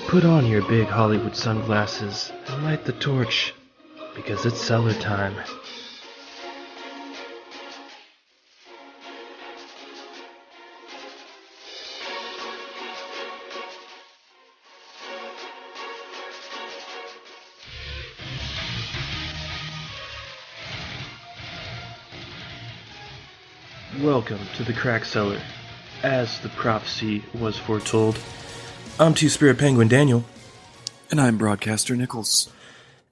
Put on your big Hollywood sunglasses and light the torch, because it's cellar time. Welcome to the Crack Cellar, as the prophecy was foretold. I'm Two-Spirit Penguin Daniel. And I'm Broadcaster Nickels.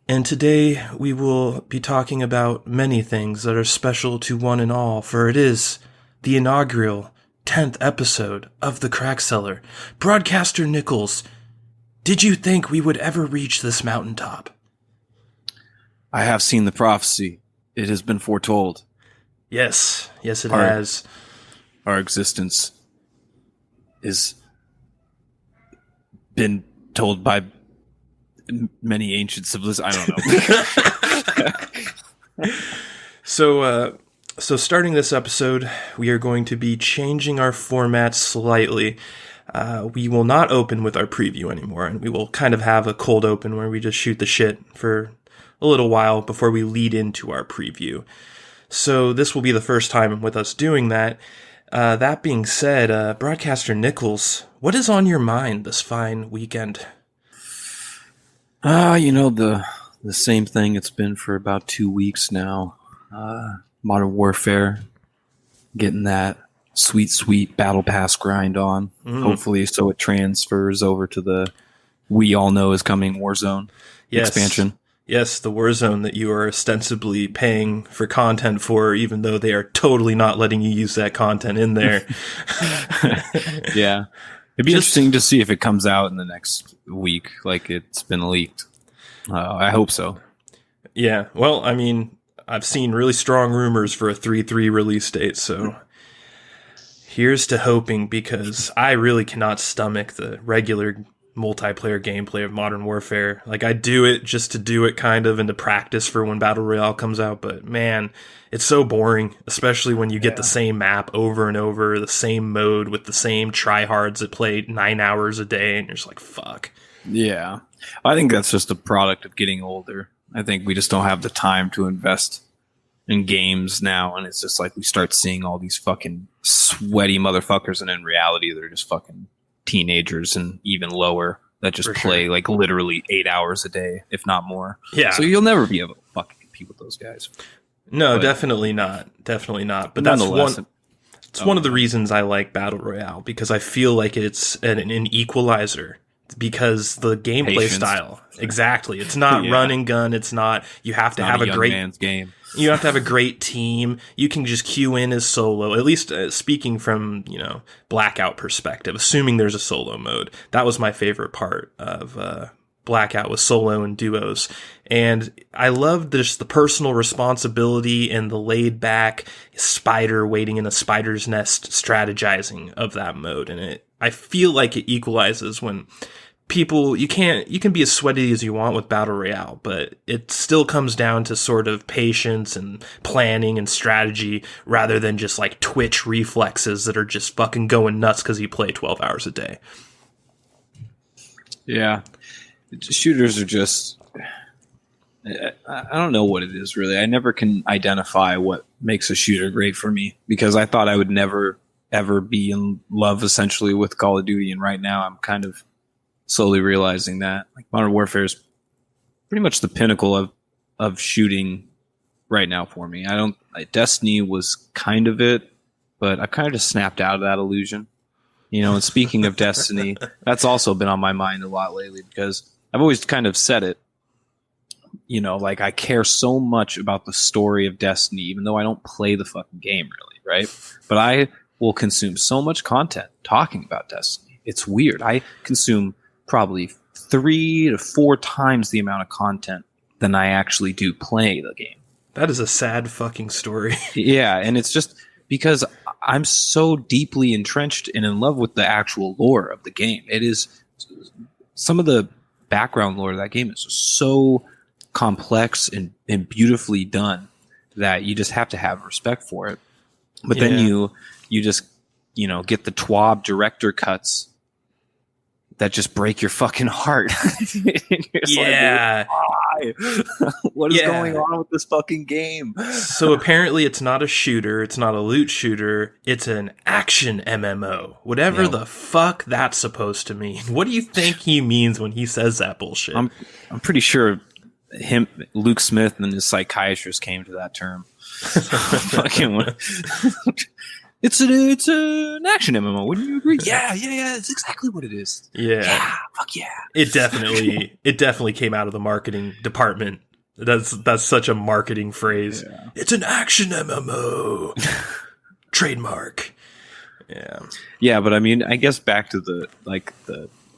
And today we will be talking about many things that are special to one and all, for it is the inaugural 10th episode of the Crack Cellar. Broadcaster Nickels, did you think we would ever reach this mountaintop? I have seen the prophecy. It has been foretold. Yes, it has. Our existence is been told by many ancient civilizations. I don't know. So starting this episode, we are going to be changing our format slightly. We will not open with our preview anymore, and we will kind of have a cold open where we just shoot the shit for a little while before we lead into our preview. So this will be the first time with us doing that. That being said, Broadcaster Nickels, what is on your mind this fine weekend? The same thing it's been for about 2 weeks now. Modern Warfare, getting that sweet Battle Pass grind on. Hopefully so it transfers over to the we all know is coming Warzone expansion. Yes, the Warzone that you are ostensibly paying for content for, even though they are totally not letting you use that content in there. Yeah. It'd be interesting to see if it comes out in the next week, like it's been leaked. I hope so. Yeah, well, I mean, I've seen really strong rumors for a 3/3 release date, so here's to hoping, because I really cannot stomach the regular multiplayer gameplay of Modern Warfare. Like, I do it just to do it, kind of, and to practice for when Battle Royale comes out, but man, it's so boring, especially when you get the same map over and over, the same mode with the same tryhards that play 9 hours a day, and you're just like, fuck. Yeah. I think that's just a product of getting older. I think we just don't have the time to invest in games now, and it's just like we start seeing all these fucking sweaty motherfuckers, and in reality, they're just fucking teenagers and even lower that just play like literally 8 hours a day, if not more. Yeah. So you'll never be able to fucking compete with those guys. No, definitely not. Definitely not. But that's one. It's one of the reasons I like Battle Royale, because I feel like it's an equalizer. Because the gameplay style, exactly. It's not run and gun. It's not. You have to have a great man's game. You have to have a great team. You can just queue in as solo. At least speaking from Blackout perspective, assuming there's a solo mode. That was my favorite part of Blackout, was solo and duos. And I loved just the personal responsibility and the laid back spider waiting in a spider's nest strategizing of that mode. And I feel like it equalizes when people, you can be as sweaty as you want with Battle Royale, but it still comes down to sort of patience and planning and strategy rather than just like twitch reflexes that are just fucking going nuts because you play 12 hours a day. Yeah. Shooters are just, I don't know what it is really. I never can identify what makes a shooter great for me, because I thought I would never ever be in love essentially with Call of Duty, and right now I'm kind of slowly realizing that like Modern Warfare is pretty much the pinnacle of shooting right now for me. Destiny was kind of it, but I've kind of just snapped out of that illusion. And speaking of Destiny, that's also been on my mind a lot lately, because I've always kind of said it, like I care so much about the story of Destiny, even though I don't play the fucking game really, right? But I will consume so much content talking about Destiny. It's weird. I consume probably 3 to 4 times the amount of content than I actually do play the game. That is a sad fucking story. Yeah, and it's just because I'm so deeply entrenched and in love with the actual lore of the game. It is some of the background lore of that game is just so complex and beautifully done that you just have to have respect for it. But then you just, get the TWAB director cuts that just break your fucking heart. Yeah. Like, why? What is going on with this fucking game? So apparently it's not a shooter. It's not a loot shooter. It's an action MMO. Whatever the fuck that's supposed to mean. What do you think he means when he says that bullshit? I'm pretty sure Luke Smith and his psychiatrist came to that term. It's an action MMO. Wouldn't you agree? Yeah. It's exactly what it is. Yeah. Fuck yeah. It definitely came out of the marketing department. That's such a marketing phrase. Yeah. It's an action MMO. Trademark. Yeah. Yeah, but I mean, I guess back to the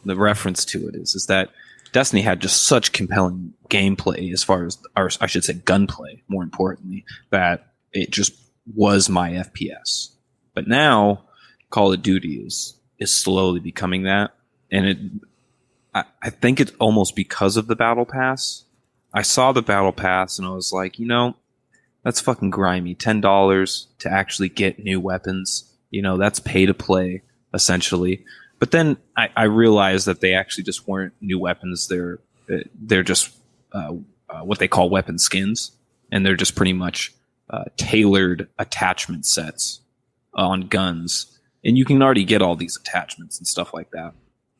reference to it is that Destiny had just such compelling gameplay as far as, or I should say gunplay, more importantly, that it just was my FPS. But now Call of Duty is slowly becoming that. And I think it's almost because of the Battle Pass. I saw the Battle Pass and I was like, that's fucking grimy. $10 to actually get new weapons. That's pay to play, essentially. But then I realized that they actually just weren't new weapons. They're just what they call weapon skins. And they're just pretty much tailored attachment sets on guns. And you can already get all these attachments and stuff like that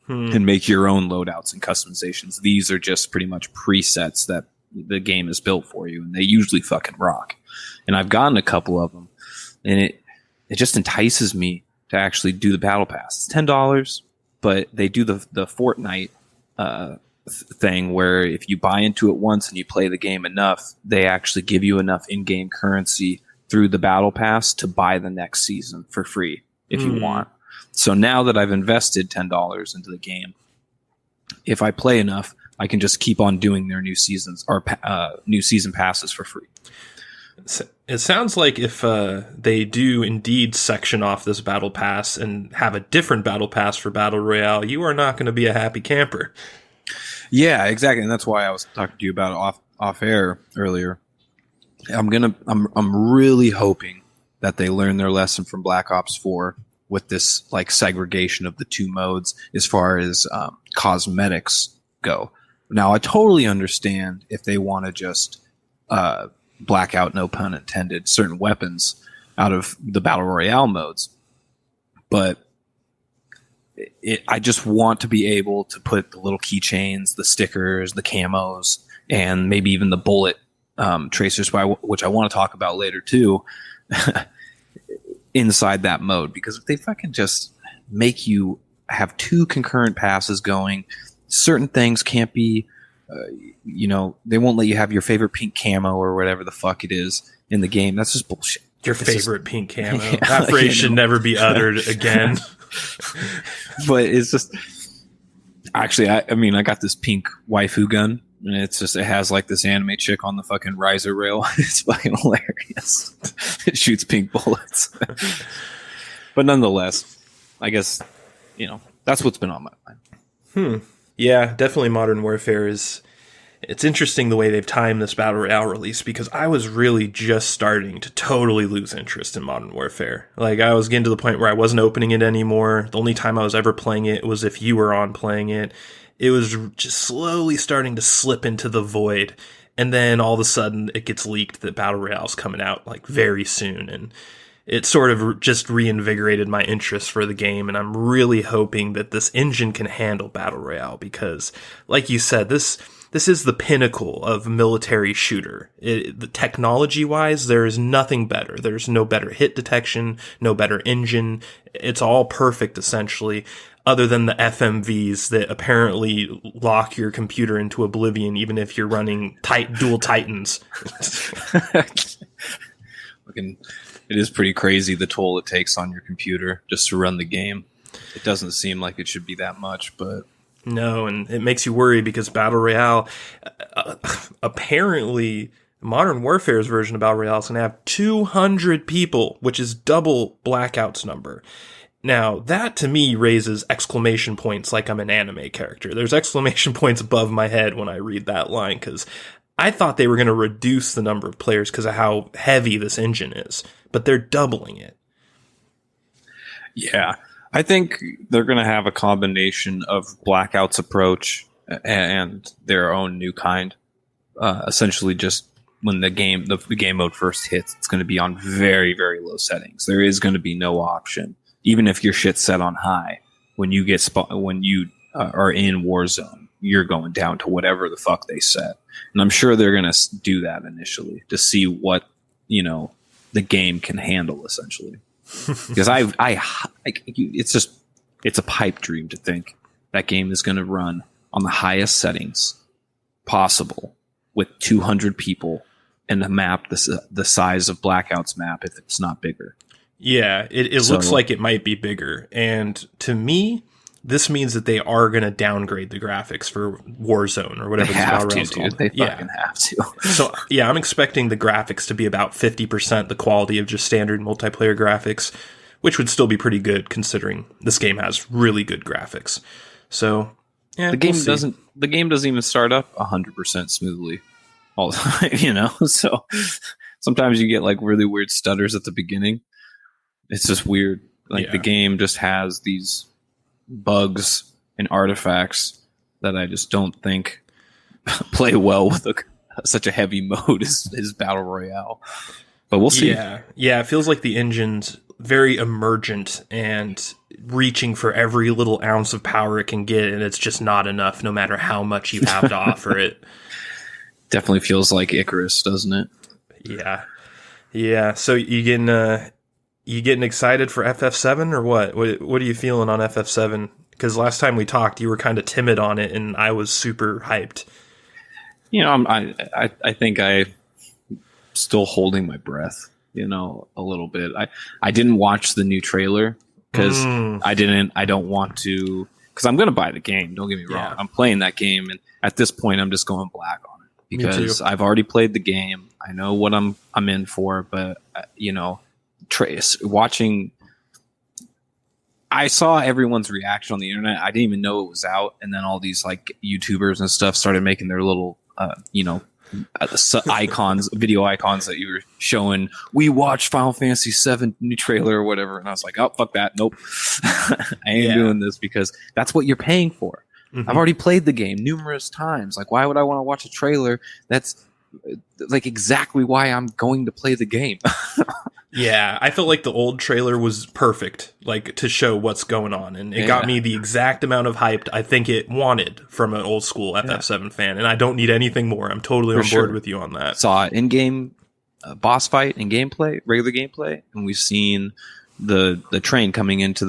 and make your own loadouts and customizations. These are just pretty much presets that the game is built for you. And they usually fucking rock. And I've gotten a couple of them. And it just entices me to actually do the Battle Pass. It's $10, but they do the Fortnite thing where if you buy into it once and you play the game enough, they actually give you enough in-game currency through the Battle Pass to buy the next season for free if you want. So now that I've invested $10 into the game, if I play enough, I can just keep on doing their new seasons or new season passes for free. It sounds like if they do indeed section off this Battle Pass and have a different Battle Pass for Battle Royale, you are not going to be a happy camper. Yeah, exactly. And that's why I was talking to you about it off air earlier. I'm really hoping that they learn their lesson from Black Ops 4 with this like segregation of the two modes as far as cosmetics go. Now, I totally understand if they want to just black out, no pun intended, certain weapons out of the Battle Royale modes. But I just want to be able to put the little keychains, the stickers, the camos, and maybe even the bullet tracers, which I want to talk about later too, inside that mode. Because if they fucking just make you have two concurrent passes going, certain things can't be, they won't let you have your favorite pink camo or whatever the fuck it is in the game. That's just bullshit. Your favorite pink camo. That phrase should never be uttered again. But it's just, actually, I got this pink waifu gun. And it has like this anime chick on the fucking riser rail. It's fucking hilarious. It shoots pink bullets. But nonetheless, I guess, that's what's been on my mind. Yeah, definitely Modern Warfare it's interesting the way they've timed this Battle Royale release, because I was really just starting to totally lose interest in Modern Warfare. Like, I was getting to the point where I wasn't opening it anymore. The only time I was ever playing it was if you were on playing it. It was just slowly starting to slip into the void. And then all of a sudden it gets leaked that Battle Royale's coming out like very soon. And it sort of just reinvigorated my interest for the game. And I'm really hoping that this engine can handle Battle Royale, because like you said, this is the pinnacle of military shooter. The technology-wise, there is nothing better. There's no better hit detection, no better engine. It's all perfect, essentially, other than the FMVs that apparently lock your computer into oblivion, even if you're running dual Titans. It is pretty crazy, the toll it takes on your computer just to run the game. It doesn't seem like it should be that much, but... No, and it makes you worry because Battle Royale, apparently Modern Warfare's version of Battle Royale is going to have 200 people, which is double Blackout's number. Now, that to me raises exclamation points like I'm an anime character. There's exclamation points above my head when I read that line, because I thought they were going to reduce the number of players because of how heavy this engine is, but they're doubling it. Yeah. I think they're going to have a combination of Blackout's approach and their own new kind. Essentially, just when the game mode first hits, it's going to be on very, very low settings. There is going to be no option, even if your shit's set on high. When you are in Warzone, you're going down to whatever the fuck they set. And I'm sure they're going to do that initially to see what the game can handle, essentially. Because it's a pipe dream to think that game is going to run on the highest settings possible with 200 people in a map the size of Blackout's map, if it's not bigger. Yeah, it looks like it might be bigger. And to me, this means that they are going to downgrade the graphics for Warzone or whatever this battle royale is called. They fucking have to. So, yeah, I'm expecting the graphics to be about 50% the quality of just standard multiplayer graphics, which would still be pretty good considering this game has really good graphics. So, yeah, the game doesn't even start up 100% smoothly all the time, So sometimes you get like really weird stutters at the beginning. It's just weird. The game just has these bugs and artifacts that I just don't think play well with such a heavy mode as Battle Royale. But we'll see. Yeah, it feels like the engine's very emergent and reaching for every little ounce of power it can get, and it's just not enough no matter how much you have to offer it. Definitely feels like Icarus, doesn't it? Yeah. So you getting excited for FF7 or what? What are you feeling on FF7? Because last time we talked, you were kind of timid on it, and I was super hyped. I think I'm still holding my breath, a little bit. I didn't watch the new trailer because I don't want to, because I'm going to buy the game. Don't get me wrong. I'm playing that game, and at this point, I'm just going black on it because I've already played the game. I know what I'm in for, but watching, I saw everyone's reaction on the internet. I didn't even know it was out, and then all these like YouTubers and stuff started making their little icons, video icons that you were showing. We watched Final Fantasy VII new trailer or whatever, and I was like, oh fuck that, nope. I ain't doing this because that's what you're paying for. Mm-hmm. I've already played the game numerous times. Like, why would I want to watch a trailer that's like exactly why I'm going to play the game? Yeah, I felt like the old trailer was perfect, like to show what's going on, and it got me the exact amount of hyped I think it wanted from an old school FF7 fan, and I don't need anything more. I'm totally on board with you on that. Saw in-game boss fight and gameplay, regular gameplay, and we've seen the train coming into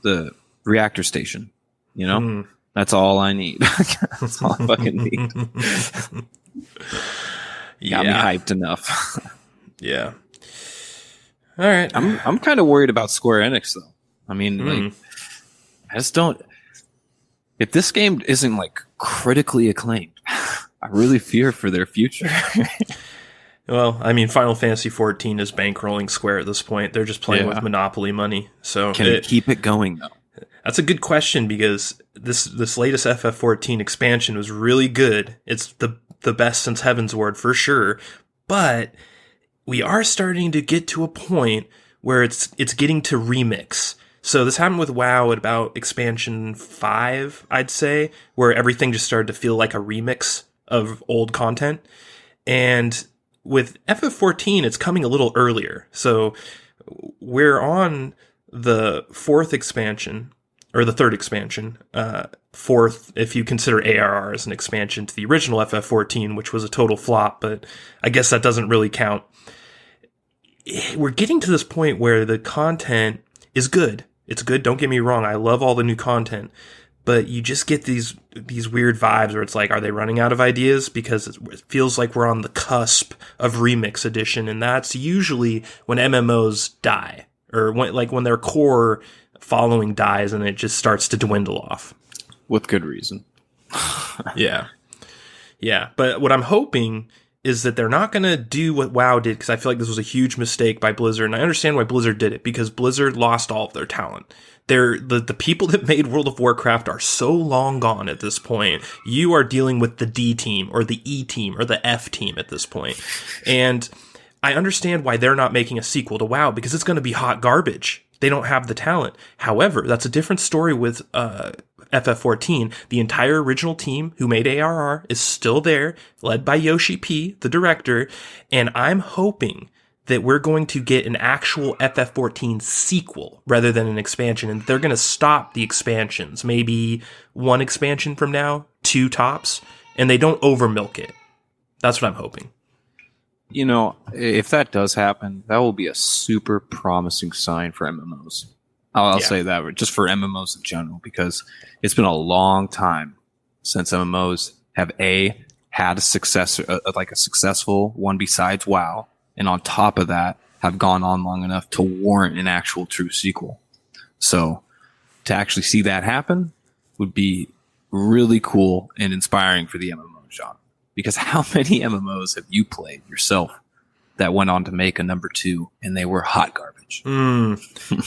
the reactor station. That's all I need. That's all I fucking need. Got me hyped enough. Yeah. All right. I'm kind of worried about Square Enix though. I mean, I just don't. If this game isn't like critically acclaimed, I really fear for their future. Well, I mean, Final Fantasy XIV is bankrolling Square at this point. They're just playing with Monopoly money. So can it keep it going though? That's a good question because this latest FF14 expansion was really good. It's the best since Heaven's Ward for sure, but we are starting to get to a point where it's getting to remix. So this happened with WoW at about expansion 5, I'd say, where everything just started to feel like a remix of old content. And with FF14, it's coming a little earlier. So we're on the 4th expansion, or the 3rd expansion, 4th if you consider ARR as an expansion to the original FF14, which was a total flop, but I guess that doesn't really count. We're getting to this point where the content is good. It's good, don't get me wrong. I love all the new content. But you just get these weird vibes where it's like, are they running out of ideas? Because it feels like we're on the cusp of Remix Edition, and that's usually when MMOs die, or when their core following dies and it just starts to dwindle off. With good reason. Yeah. But what I'm hoping is that they're not going to do what WoW did, because I feel like this was a huge mistake by Blizzard, and I understand why Blizzard did it, because Blizzard lost all of their talent. The people that made World of Warcraft are so long gone at this point. You are dealing with the D team or the E team or the F team at this point. And I understand why they're not making a sequel to WoW, because it's going to be hot garbage. They don't have the talent. However, that's a different story with FF14. The entire original team who made ARR is still there, led by Yoshi P, the director, and I'm hoping that we're going to get an actual FF14 sequel rather than an expansion, and they're going to stop the expansions. Maybe one expansion from now, 2 tops, and they don't overmilk it. That's what I'm hoping. You know, if that does happen, that will be a super promising sign for MMOs. I'll say that just for MMOs in general, because it's been a long time since MMOs have had a successor, like a successful one besides WoW, and on top of that, have gone on long enough to warrant an actual true sequel. So to actually see that happen would be really cool and inspiring for the MMO genre. Because how many MMOs have you played yourself that went on to make a number 2 and they were hot garbage?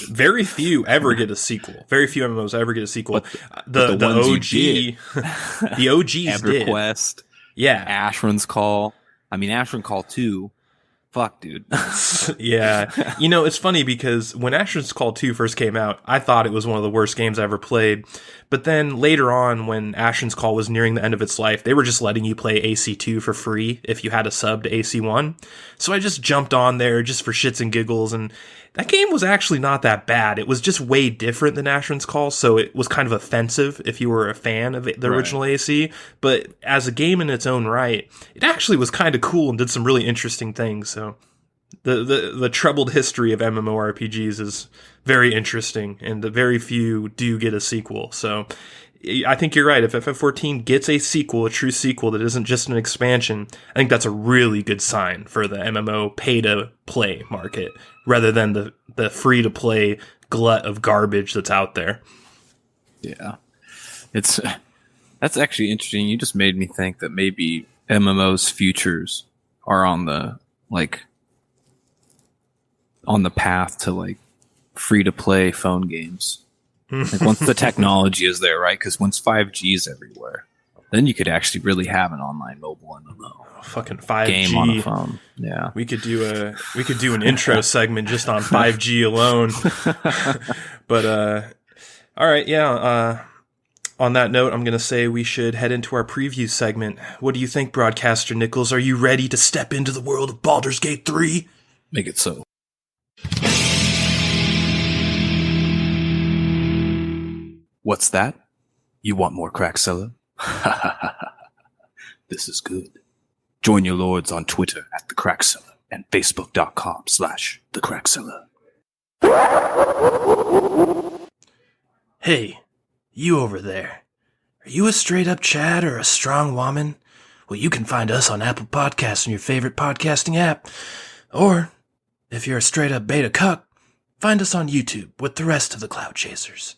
Very few ever get a sequel. Very few MMOs ever get a sequel. But the OG, the OGs did. EverQuest, Asheron's Call. I mean, Asheron Call 2. Fuck, dude. Yeah. You know, it's funny because when Asheron's Call 2 first came out, I thought it was one of the worst games I ever played. But then later on, when Asheron's Call was nearing the end of its life, they were just letting you play AC2 for free if you had a sub to AC1. So I just jumped on there just for shits and giggles, and that game was actually not that bad. It was just way different than Asheron's Call, so it was kind of offensive if you were a fan of the original AC. But as a game in its own right, it actually was kind of cool and did some really interesting things. So the troubled history of MMORPGs is very interesting, and the very few do get a sequel. So I think you're right. If FF14 gets a sequel, a true sequel that isn't just an expansion, I think that's a really good sign for the MMO pay-to-play market, rather than the free-to-play glut of garbage that's out there. Yeah. That's actually interesting. You just made me think that maybe MMO's futures are on the path to free-to-play phone games. Once the technology is there, right? Because once 5G is everywhere, then you could actually really have an online mobile MMO. Fucking 5G game on a phone. Yeah, we could do an intro segment just on 5G alone. But all right, yeah. On that note, I'm gonna say we should head into our preview segment. What do you think, Broadcaster Nickels? Are you ready to step into the world of Baldur's Gate 3? Make it so. What's that? You want more Crack Cellar? This is good. Join your lords on Twitter at The Crack Cellar and Facebook.com/The Crack Cellar. Hey, you over there. Are you a straight up Chad or a strong woman? Well, you can find us on Apple Podcasts and your favorite podcasting app. Or, if you're a straight up beta cuck, find us on YouTube with the rest of the Cloud Chasers.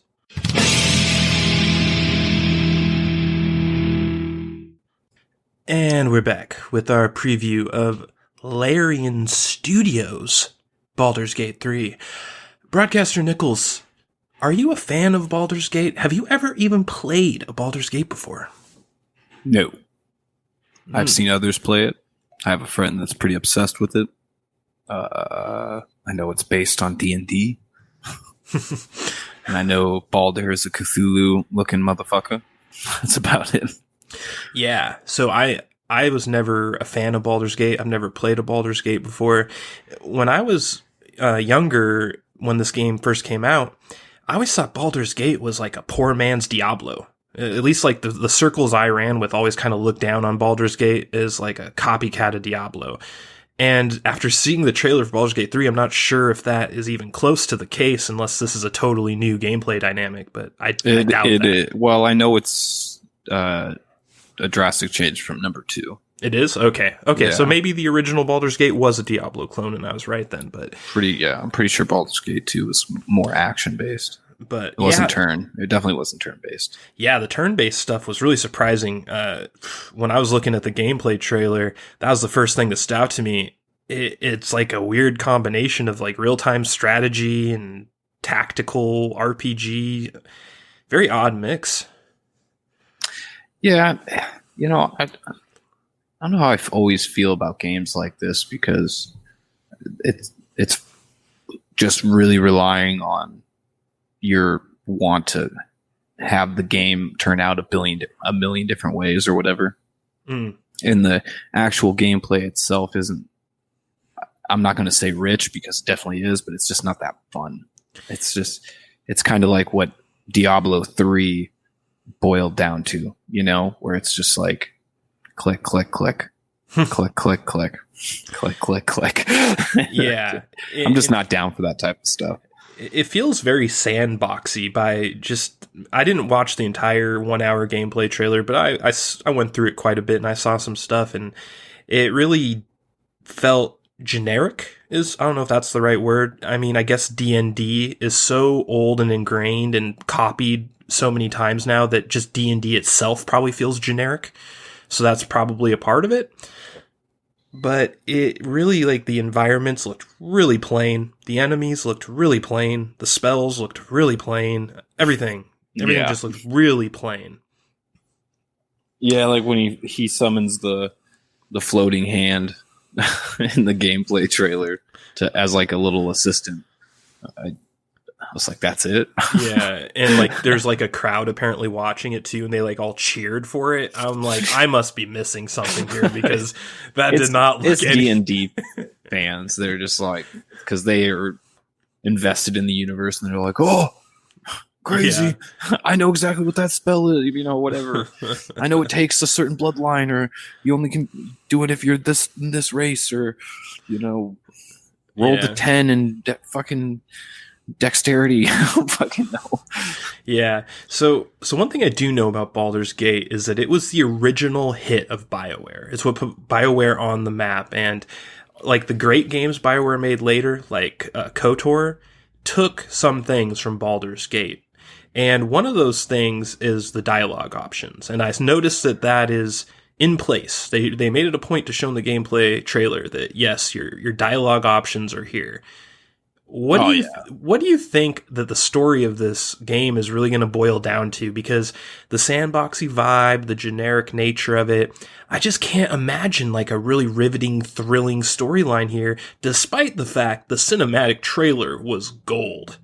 And we're back with our preview of Larian Studio's Baldur's Gate 3. Broadcaster Nickels, are you a fan of Baldur's Gate? Have you ever even played a Baldur's Gate before? No. I've seen others play it. I have a friend that's pretty obsessed with it. I know it's based on D&D. And I know Baldur is a Cthulhu-looking motherfucker. That's about it. Yeah, so I was never a fan of Baldur's Gate. I've never played a Baldur's Gate before. When I was younger, when this game first came out, I always thought Baldur's Gate was like a poor man's Diablo. At least like the circles I ran with always kind of looked down on Baldur's Gate as like a copycat of Diablo. And after seeing the trailer for Baldur's Gate 3, I'm not sure if that is even close to the case, unless this is a totally new gameplay dynamic, but I doubt that. Well, I know it's a drastic change from number 2. It is? Okay. Yeah. So maybe the original Baldur's Gate was a Diablo clone, and I was right then, but... I'm pretty sure Baldur's Gate 2 was more action-based. But it wasn't turn. It definitely wasn't turn-based. Yeah, the turn-based stuff was really surprising. When I was looking at the gameplay trailer, that was the first thing that stood out to me. It's like a weird combination of like real-time strategy and tactical RPG. Very odd mix. Yeah, I don't know how I always feel about games like this, because it's just really relying on your want to have the game turn out a million different ways or whatever. And the actual gameplay itself isn't, I'm not going to say rich, because it definitely is, but it's just not that fun. It's kind of like what Diablo 3 boiled down to, where it's just like click, click, click, click, click, click, click, click, click. Yeah. I'm just not down for that type of stuff. It feels very sandboxy I didn't watch the entire 1 hour gameplay trailer, but I went through it quite a bit and I saw some stuff, and it really felt generic. I don't know if that's the right word. I mean, I guess D&D is so old and ingrained and copied so many times now that just D&D itself probably feels generic. So that's probably a part of it. But it really, like, the environments looked really plain. The enemies looked really plain. The spells looked really plain. Everything just looked really plain. Yeah, like when he summons the floating hand in the gameplay trailer as like a little assistant. I was like, that's it? Yeah, and like there's like a crowd apparently watching it too, and they like all cheered for it. I'm like, I must be missing something here, because that did not look. It's D&D fans. They're just like, because they are invested in the universe, and they're like, oh, crazy! Yeah. I know exactly what that spell is. Whatever. I know it takes a certain bloodline, or you only can do it if you're in this race, or roll the 10 and fucking dexterity. I don't fucking know. Yeah. So one thing I do know about Baldur's Gate is that it was the original hit of BioWare. It's what put BioWare on the map, and like the great games BioWare made later, like KOTOR, took some things from Baldur's Gate. And one of those things is the dialogue options. And I noticed that is in place. They made it a point to show in the gameplay trailer that, yes, your dialogue options are here. What do you think that the story of this game is really going to boil down to? Because the sandboxy vibe, the generic nature of it, I just can't imagine like a really riveting, thrilling storyline here, despite the fact the cinematic trailer was gold.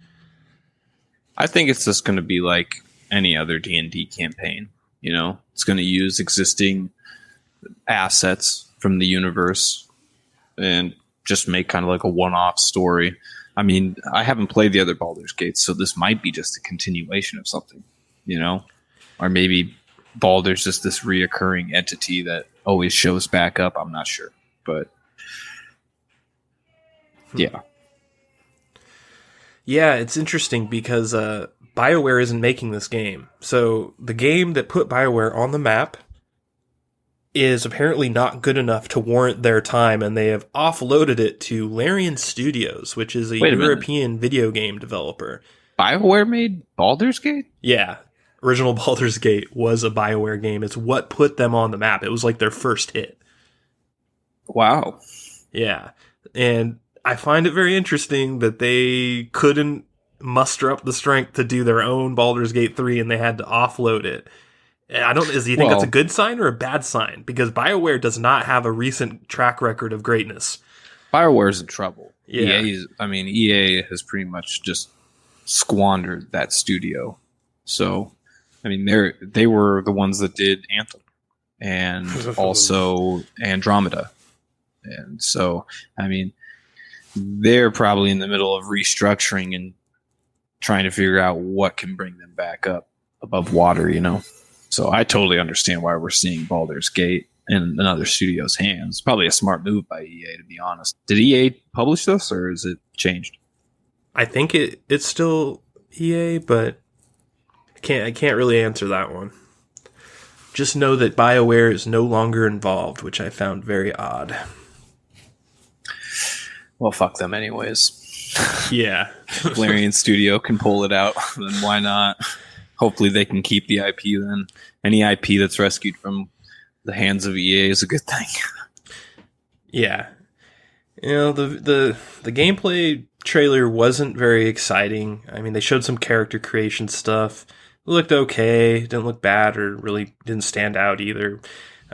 I think it's just going to be like any other D&D campaign. It's going to use existing assets from the universe and just make kind of like a one-off story. I mean, I haven't played the other Baldur's Gates, so this might be just a continuation of something, or maybe Baldur's just this reoccurring entity that always shows back up. I'm not sure, but yeah. Yeah, it's interesting because BioWare isn't making this game. So the game that put BioWare on the map is apparently not good enough to warrant their time, and they have offloaded it to Larian Studios, which is a European video game developer. BioWare made Baldur's Gate? Yeah. Original Baldur's Gate was a BioWare game. It's what put them on the map. It was like their first hit. Wow. Yeah. And I find it very interesting that they couldn't muster up the strength to do their own Baldur's Gate 3, and they had to offload it. Do you think that's a good sign or a bad sign? Because BioWare does not have a recent track record of greatness. BioWare's in trouble. Yeah. EA has pretty much just squandered that studio. So, I mean, they were the ones that did Anthem and also Andromeda. And so, I mean, they're probably in the middle of restructuring and trying to figure out what can bring them back up above water, So I totally understand why we're seeing Baldur's Gate in another studio's hands. Probably a smart move by EA, to be honest. Did EA publish this, or is it changed? I think it's still EA, but I can't really answer that one. Just know that BioWare is no longer involved, which I found very odd. Well, fuck them anyways. Yeah. If Larian Studio can pull it out, then why not? Hopefully they can keep the IP then. Any IP that's rescued from the hands of EA is a good thing. Yeah. The gameplay trailer wasn't very exciting. I mean, they showed some character creation stuff. It looked okay. Didn't look bad or really didn't stand out either.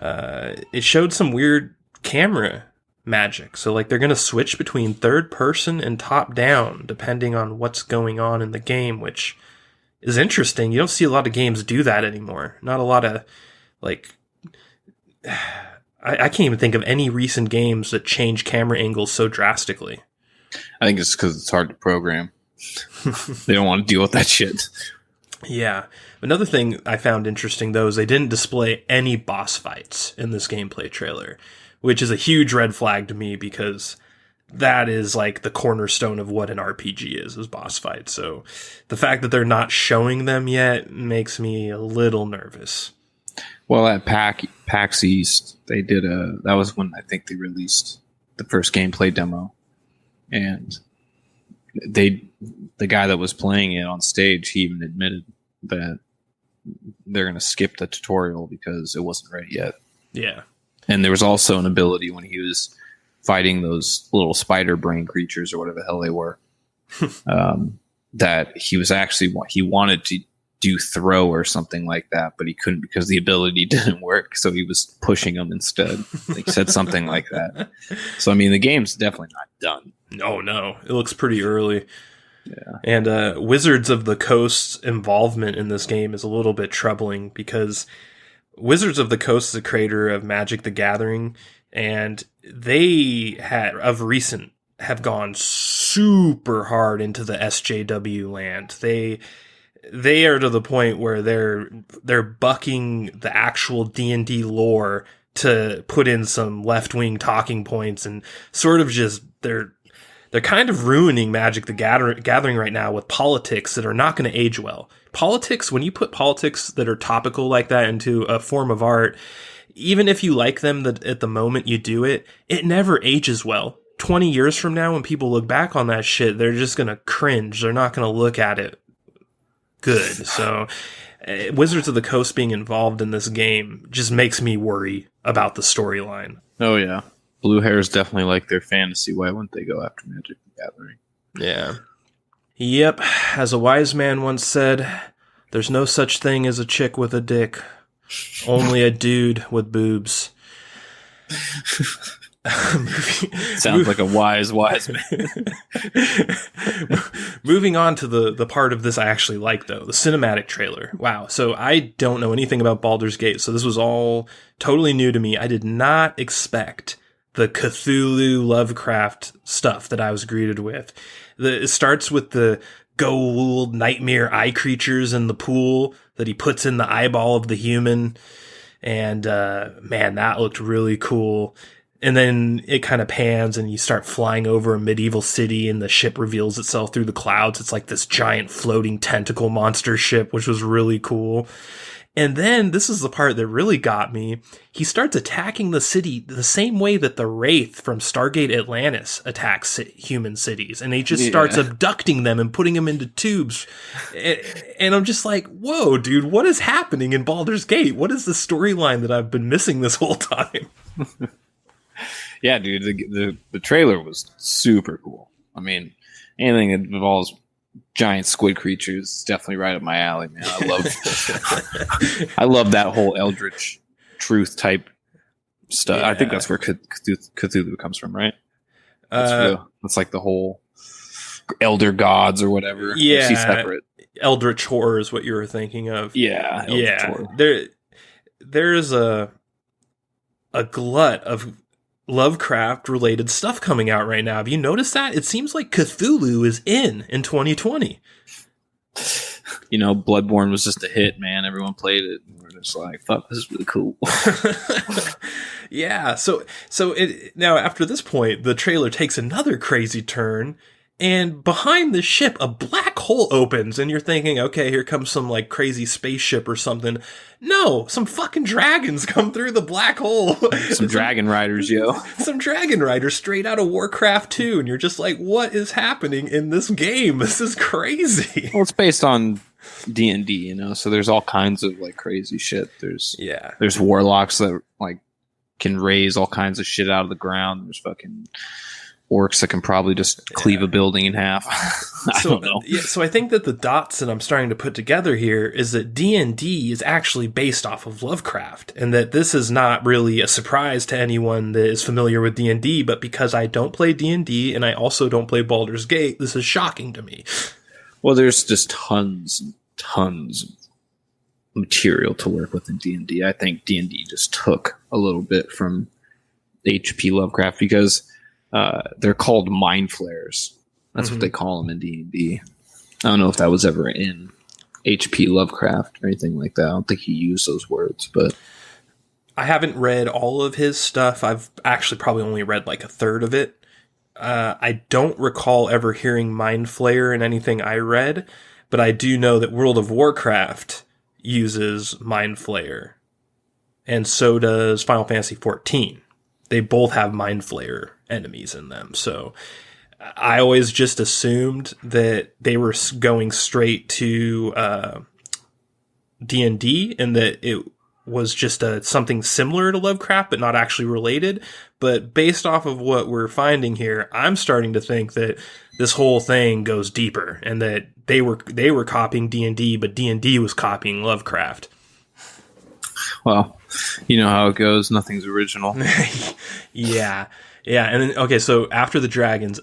It showed some weird camera magic. So, like, they're going to switch between third person and top down depending on what's going on in the game, which is interesting. You don't see a lot of games do that anymore. Not a lot of, like... I can't even think of any recent games that change camera angles so drastically. I think it's because it's hard to program. They don't want to deal with that shit. Yeah. Another thing I found interesting, though, is they didn't display any boss fights in this gameplay trailer, which is a huge red flag to me because that is like the cornerstone of what an RPG is boss fights. So the fact that they're not showing them yet makes me a little nervous. Well, at PAX East, they did that was when I think they released the first gameplay demo. And the guy that was playing it on stage, he even admitted that they're going to skip the tutorial because it wasn't ready yet. Yeah. And there was also an ability when he was fighting those little spider brain creatures or whatever the hell they were, that he wanted to do throw or something like that, but he couldn't because the ability didn't work. So he was pushing them instead. He said something like that. So, I mean, the game's definitely not done. No. It looks pretty early. Yeah. And Wizards of the Coast's involvement in this game is a little bit troubling because Wizards of the Coast is a creator of Magic the Gathering, and they of recent have gone super hard into the SJW land. They are to the point where they're bucking the actual D&D lore to put in some left-wing talking points and sort of just they're kind of ruining Magic the Gathering right now with politics that are not going to age well. Politics, when you put politics that are topical like that into a form of art, even if you like them at the moment you do it, it never ages well. 20 years from now, when people look back on that shit, they're just going to cringe. They're not going to look at it good. So Wizards of the Coast being involved in this game just makes me worry about the storyline. Oh, yeah. Blue hairs definitely like their fantasy. Why wouldn't they go after Magic the Gathering? Yeah. Yep. As a wise man once said, there's no such thing as a chick with a dick. Only a dude with boobs. Sounds like a wise man. Moving on to the part of this I actually like, though, the cinematic trailer. Wow. So I don't know anything about Baldur's Gate, so this was all totally new to me. I did not expect the Cthulhu Lovecraft stuff that I was greeted with. It starts with the gold nightmare eye creatures in the pool that he puts in the eyeball of the human. And man, that looked really cool. And then it kind of pans and you start flying over a medieval city and the ship reveals itself through the clouds. It's like this giant floating tentacle monster ship, which was really cool. And then this is the part that really got me. He starts attacking the city the same way that the Wraith from Stargate Atlantis attacks human cities. And he just starts abducting them and putting them into tubes. And I'm just like, whoa, dude, what is happening in Baldur's Gate? What is the storyline that I've been missing this whole time? Yeah, dude, the trailer was super cool. I mean, anything that involves giant squid creatures is definitely right up my alley, man. I love that whole Eldritch Truth type stuff. Yeah. I think that's where Cthulhu comes from, right? That's like the whole Elder Gods or whatever. Yeah, separate. Eldritch Horror is what you were thinking of. Yeah, Eldritch Horror. There's a glut of Lovecraft related stuff coming out right now. Have you noticed that? It seems like Cthulhu is in 2020. You know, Bloodborne was just a hit, man. Everyone played it. And we're just like, fuck, this is really cool. Yeah. So now after this point, the trailer takes another crazy turn. And behind the ship, a black hole opens, and you're thinking, okay, here comes some like crazy spaceship or something. No, some fucking dragons come through the black hole. Some dragon riders, yo. Some dragon riders straight out of Warcraft 2, and you're just like, what is happening in this game? This is crazy. Well, it's based on D&D, you know, so there's all kinds of like crazy shit. There's warlocks that like can raise all kinds of shit out of the ground. There's fucking orcs that can probably just cleave a building in half. I don't know. Yeah, so I think that the dots that I'm starting to put together here is that D&D is actually based off of Lovecraft, and that this is not really a surprise to anyone that is familiar with D&D, but because I don't play D&D and I also don't play Baldur's Gate, this is shocking to me. Well, there's just tons of material to work with in D&D. I think D&D just took a little bit from H.P. Lovecraft because they're called mind flayers. That's what they call them in D&D. I don't know if that was ever in H.P. Lovecraft or anything like that. I don't think he used those words, but I haven't read all of his stuff. I've actually probably only read like a third of it. I don't recall ever hearing Mind Flayer in anything I read, but I do know that World of Warcraft uses Mind Flayer, and so does Final Fantasy XIV. They both have Mind Flayer enemies in them, so I always just assumed that they were going straight to D&D, and that it was just something similar to Lovecraft, but not actually related. But based off of what we're finding here, I'm starting to think that this whole thing goes deeper, and that they were copying D&D, but D&D was copying Lovecraft. Well, you know how it goes. Nothing's original. Yeah. And then, okay, so after the dragons,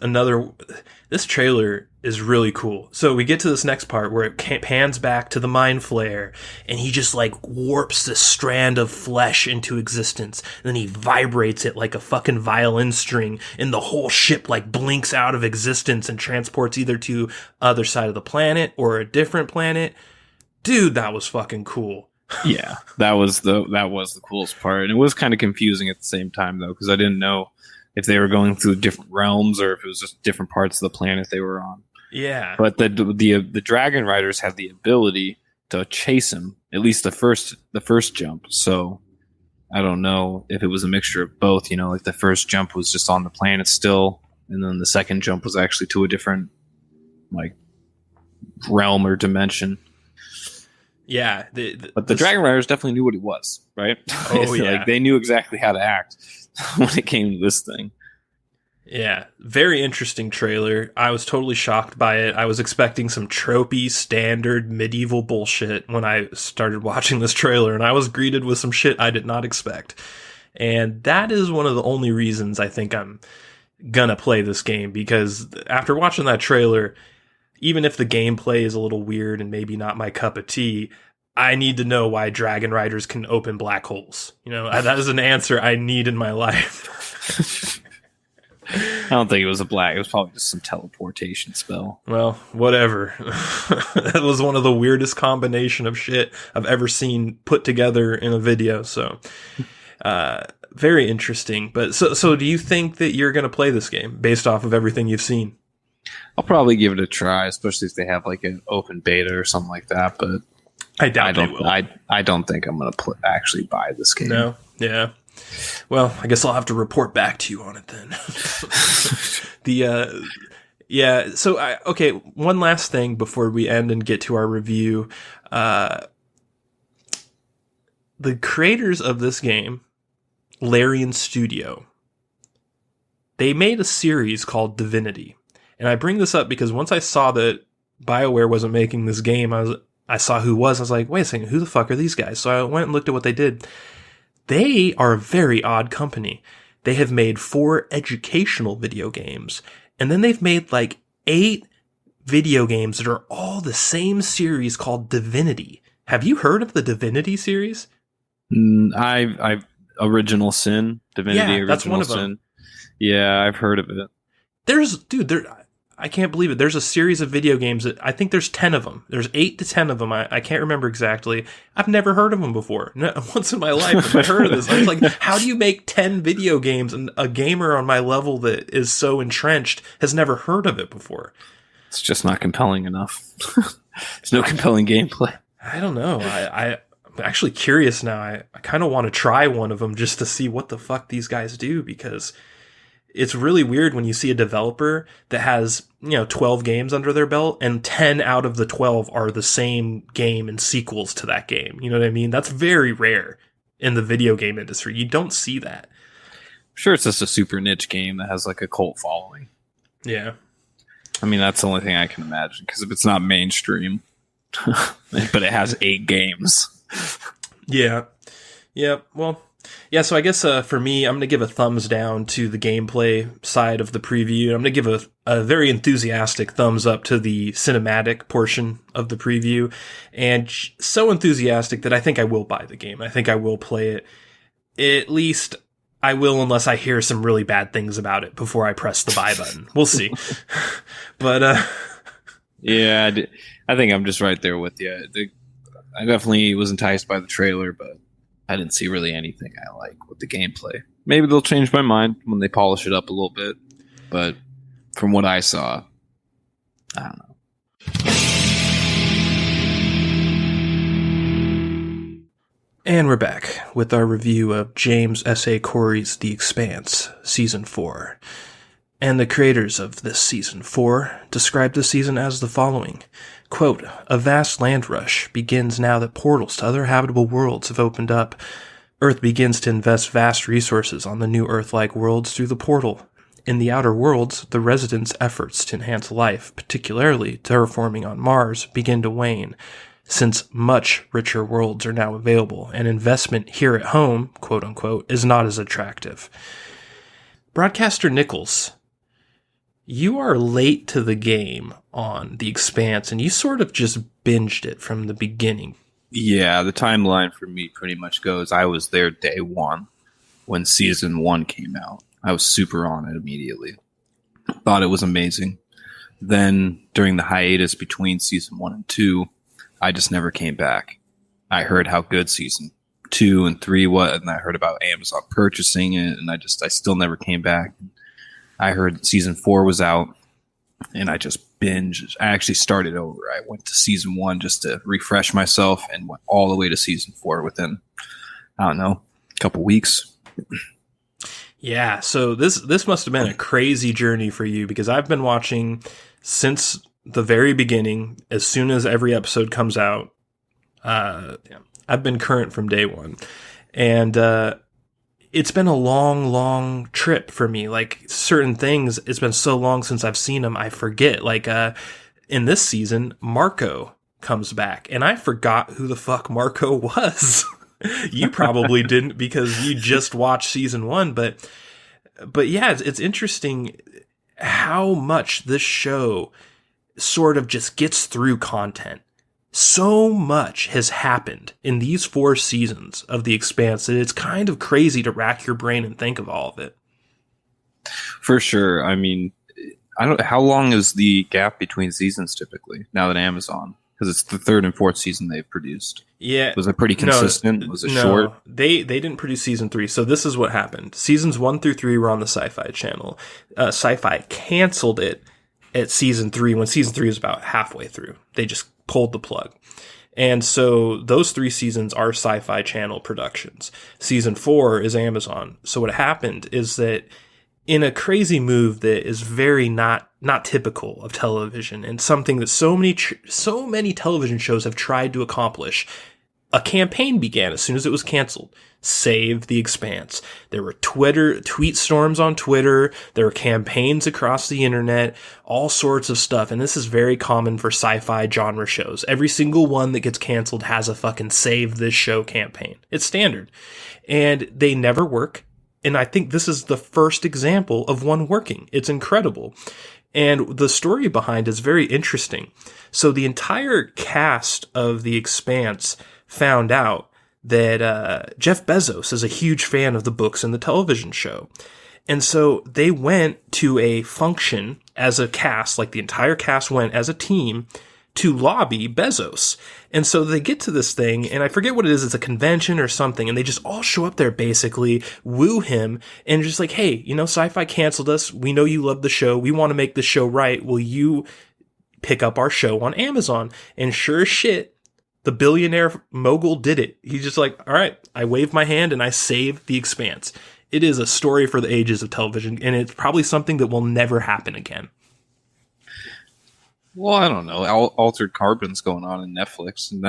this trailer is really cool. So we get to this next part where it pans back to the Mind Flayer, and he just like warps this strand of flesh into existence. And then he vibrates it like a fucking violin string, and the whole ship like blinks out of existence and transports either to other side of the planet or a different planet. Dude, that was fucking cool. Yeah, that was the coolest part. And it was kind of confusing at the same time, though, because I didn't know if they were going through different realms or if it was just different parts of the planet they were on. Yeah. But the Dragon Riders had the ability to chase him, at least the first jump. So I don't know if it was a mixture of both. You know, like the first jump was just on the planet still, and then the second jump was actually to a different like realm or dimension. Yeah, but the Dragon Riders definitely knew what it was, right? Oh yeah, like they knew exactly how to act when it came to this thing. Yeah, very interesting trailer. I was totally shocked by it. I was expecting some tropey, standard medieval bullshit when I started watching this trailer, and I was greeted with some shit I did not expect. And that is one of the only reasons I think I'm gonna play this game, because after watching that trailer, even if the gameplay is a little weird and maybe not my cup of tea, I need to know why Dragon Riders can open black holes. You know, that is an answer I need in my life. I don't think it was it was probably just some teleportation spell. Well, whatever. That was one of the weirdest combination of shit I've ever seen put together in a video. So, very interesting. But so do you think that you're going to play this game based off of everything you've seen? I'll probably give it a try, especially if they have like an open beta or something like that. But I doubt they will. I don't think I'm going to actually buy this game. No, yeah. Well, I guess I'll have to report back to you on it then. Yeah. So okay. One last thing before we end and get to our review. The creators of this game, Larian Studio, they made a series called Divinity. And I bring this up because once I saw that BioWare wasn't making this game, I saw who was. I was like, wait a second, who the fuck are these guys? So I went and looked at what they did. They are a very odd company. They have made 4 educational video games, and then they've made like 8 video games that are all the same series called Divinity. Have you heard of the Divinity series? I've Original Sin, Divinity Original that's one of Sin. them. Yeah, I've heard of it. I can't believe it. There's a series of video games that I think there's 10 of them. There's 8 to 10 of them. I can't remember exactly. I've never heard of them before. Once in my life have I heard of this. I was like, how do you make 10 video games? And a gamer on my level that is so entrenched has never heard of it before. It's just not compelling enough. There's no compelling gameplay. I don't know. I'm actually curious now. I kind of want to try one of them just to see what the fuck these guys do, because it's really weird when you see a developer that has, 12 games under their belt and 10 out of the 12 are the same game and sequels to that game. You know what I mean? That's very rare in the video game industry. You don't see that. sure it's just a super niche game that has like a cult following. Yeah. I mean, that's the only thing I can imagine, because if it's not mainstream, but it has 8 games. Yeah. Yeah. Well, yeah. So I guess for me, I'm going to give a thumbs down to the gameplay side of the preview. I'm going to give a very enthusiastic thumbs up to the cinematic portion of the preview. And so enthusiastic that I think I will buy the game. I think I will play it. At least I will, unless I hear some really bad things about it before I press the buy button. We'll see. But yeah, I think I'm just right there with you. I definitely was enticed by the trailer, but I didn't see really anything I like with the gameplay. Maybe they'll change my mind when they polish it up a little bit, but from what I saw, I don't know. And we're back with our review of James S.A. Corey's The Expanse, Season 4. And the creators of this Season 4 described the season as the following. Quote, a vast land rush begins now that portals to other habitable worlds have opened up. Earth begins to invest vast resources on the new Earth-like worlds through the portal. In the outer worlds, the residents' efforts to enhance life, particularly terraforming on Mars, begin to wane, since much richer worlds are now available, and investment here at home, quote-unquote, is not as attractive. Broadcaster Nickels, you are late to the game on The Expanse, and you sort of just binged it from the beginning. Yeah, the timeline for me pretty much goes, I was there day one when Season 1 came out. I was super on it immediately. Thought it was amazing. Then, during the hiatus between Season 1 and 2, I just never came back. I heard how good Season 2 and 3 was, and I heard about Amazon purchasing it, and I still never came back. I heard Season 4 was out, and I just binged. I actually started over. I went to Season 1 just to refresh myself and went all the way to Season 4 within, I don't know, a couple weeks. Yeah, so this must have been a crazy journey for you, because I've been watching since the very beginning. As soon as every episode comes out, I've been current from day one. And it's been a long trip for me. Like, certain things, it's been so long since I've seen them, I forget. Like, in this season, Marco comes back, and I forgot who the fuck Marco was. You probably didn't, because you just watched Season 1, but yeah, it's interesting how much this show sort of just gets through content. So much has happened in these 4 seasons of The Expanse that it's kind of crazy to rack your brain and think of all of it. For sure. I mean, how long is the gap between seasons typically now that Amazon? Because it's the 3rd and 4th season they've produced. Yeah. Was it pretty consistent? Was it short? They didn't produce Season 3. So this is what happened. Seasons 1 through 3 were on the Sci-Fi channel. Sci-Fi canceled it at Season 3 when Season 3 was about halfway through. They just pulled the plug. And so those 3 seasons are Sci-Fi channel productions. Season 4 is Amazon. So what happened is that, in a crazy move that is very not typical of television, and something that so many television shows have tried to accomplish, a campaign began as soon as it was canceled. Save The Expanse. There were tweet storms on Twitter. There were campaigns across the internet, all sorts of stuff. And this is very common for sci-fi genre shows. Every single one that gets canceled has a fucking save this show campaign. It's standard. And they never work. And I think this is the first example of one working. It's incredible. And the story behind is very interesting. So the entire cast of The Expanse found out that Jeff Bezos is a huge fan of the books and the television show. And so they went to a function as a cast, like the entire cast went as a team to lobby Bezos. And so they get to this thing, and I forget what it is. It's a convention or something, and they just all show up there, basically woo him, and just like, hey, Sci-Fi canceled us. We know you love the show. We want to make the show right. Will you pick up our show on Amazon? And sure as shit, the billionaire mogul did it. He's just like, all right, I wave my hand and I save The Expanse. It is a story for the ages of television, and it's probably something that will never happen again. Well, I don't know. Altered Carbon's going on in Netflix, and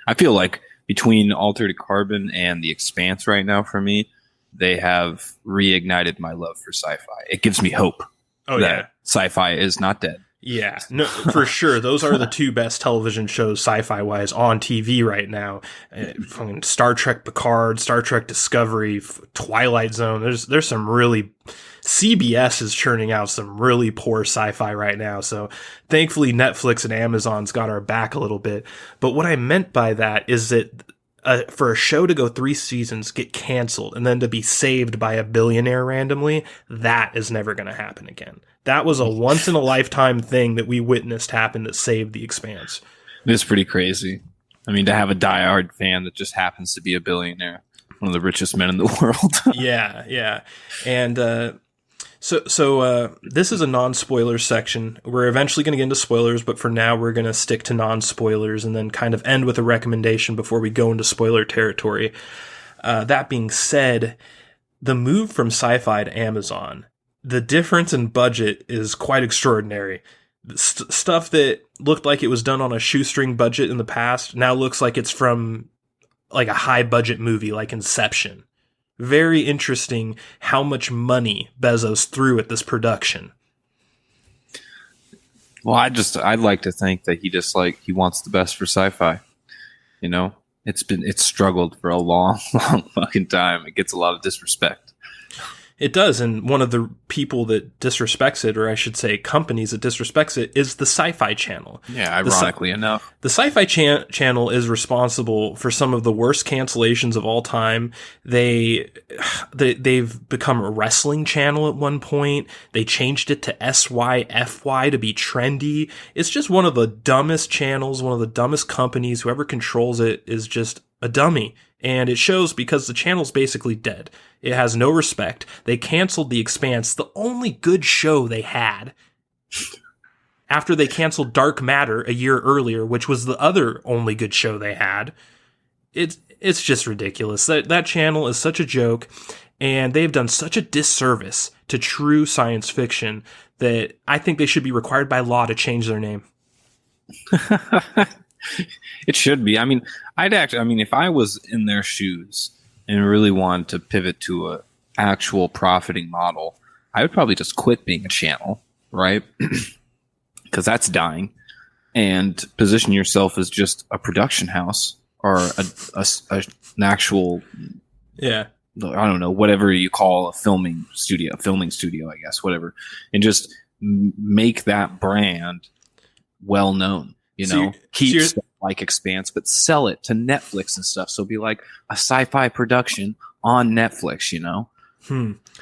I feel like between Altered Carbon and The Expanse right now for me, they have reignited my love for sci-fi. It gives me hope that sci-fi is not dead. Yeah, no, for sure. Those are the two best television shows sci-fi wise on TV right now. Fucking Star Trek Picard, Star Trek Discovery, Twilight Zone. There's some really, CBS is churning out some really poor sci-fi right now. So thankfully Netflix and Amazon's got our back a little bit. But what I meant by that is that for a show to go 3 seasons, get canceled, and then to be saved by a billionaire randomly, that is never going to happen again. That was a once-in-a-lifetime thing that we witnessed happen that saved The Expanse. It's pretty crazy. I mean, to have a diehard fan that just happens to be a billionaire, one of the richest men in the world. Yeah. And so this is a non-spoiler section. We're eventually going to get into spoilers, but for now we're going to stick to non-spoilers and then kind of end with a recommendation before we go into spoiler territory. That being said, the move from Sci-Fi to Amazon, the difference in budget is quite extraordinary. Stuff that looked like it was done on a shoestring budget in the past now looks like it's from like a high budget movie like Inception. Very interesting how much money Bezos threw at this production. Well, I'd like to think that he wants the best for sci-fi. You know, it's struggled for a long fucking time. It gets a lot of disrespect. It does, and one of the people that disrespects it, or I should say companies that disrespects it, is the Sci-Fi Channel. Yeah, ironically enough. The Sci-Fi Channel is responsible for some of the worst cancellations of all time. They've become a wrestling channel at one point. They changed it to SYFY to be trendy. It's just one of the dumbest channels, one of the dumbest companies. Whoever controls it is just a dummy. And it shows because the channel's basically dead. It has no respect. They canceled The Expanse, the only good show they had, after they canceled Dark Matter a year earlier, which was the other only good show they had. It's just ridiculous. That channel is such a joke, and they've done such a disservice to true science fiction that I think they should be required by law to change their name. It should be. I mean, if I was in their shoes and really wanted to pivot to a actual profiting model, I would probably just quit being a channel, right? Because that's dying, and position yourself as just a production house or an actual, I don't know, whatever you call a filming studio, I guess, whatever, and just make that brand well known. You know, keep stuff like Expanse, but sell it to Netflix and stuff. So it'll be like a sci-fi production on Netflix, you know?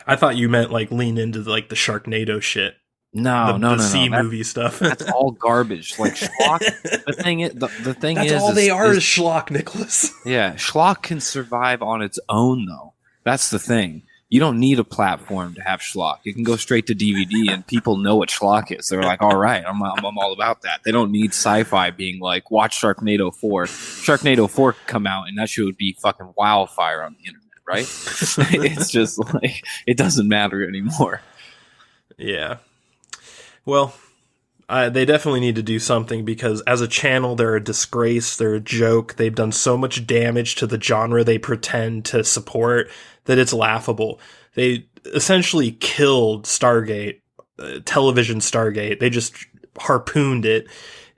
I thought you meant like lean into the Sharknado shit. No. Movie stuff. That's all garbage. Like schlock. The thing is, that's all they are is schlock, Nicholas. Yeah, schlock can survive on its own, though. That's the thing. You don't need a platform to have schlock. You can go straight to DVD, and people know what schlock is. They're like, all right, I'm all about that. They don't need sci-fi being like, watch Sharknado 4. Sharknado 4 could come out, and that shit would be fucking wildfire on the internet, right? It's just like, it doesn't matter anymore. Yeah. Well, they definitely need to do something, because as a channel, they're a disgrace. They're a joke. They've done so much damage to the genre they pretend to support that it's laughable. They essentially killed Stargate, television Stargate. They just harpooned it,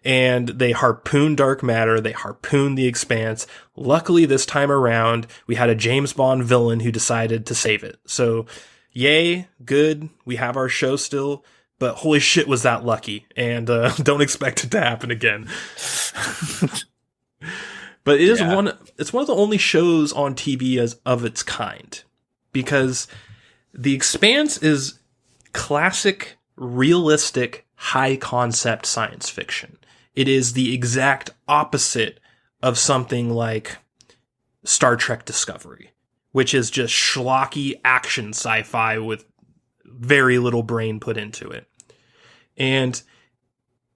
and they harpooned Dark Matter. They harpooned The Expanse. Luckily, this time around, we had a James Bond villain who decided to save it. So, yay, good. We have our show still. But holy shit, was that lucky, and don't expect it to happen again. But it is it's one of the only shows on TV as of its kind, because The Expanse is classic, realistic, high concept science fiction. It is the exact opposite of something like Star Trek Discovery, which is just schlocky action sci-fi with very little brain put into it. And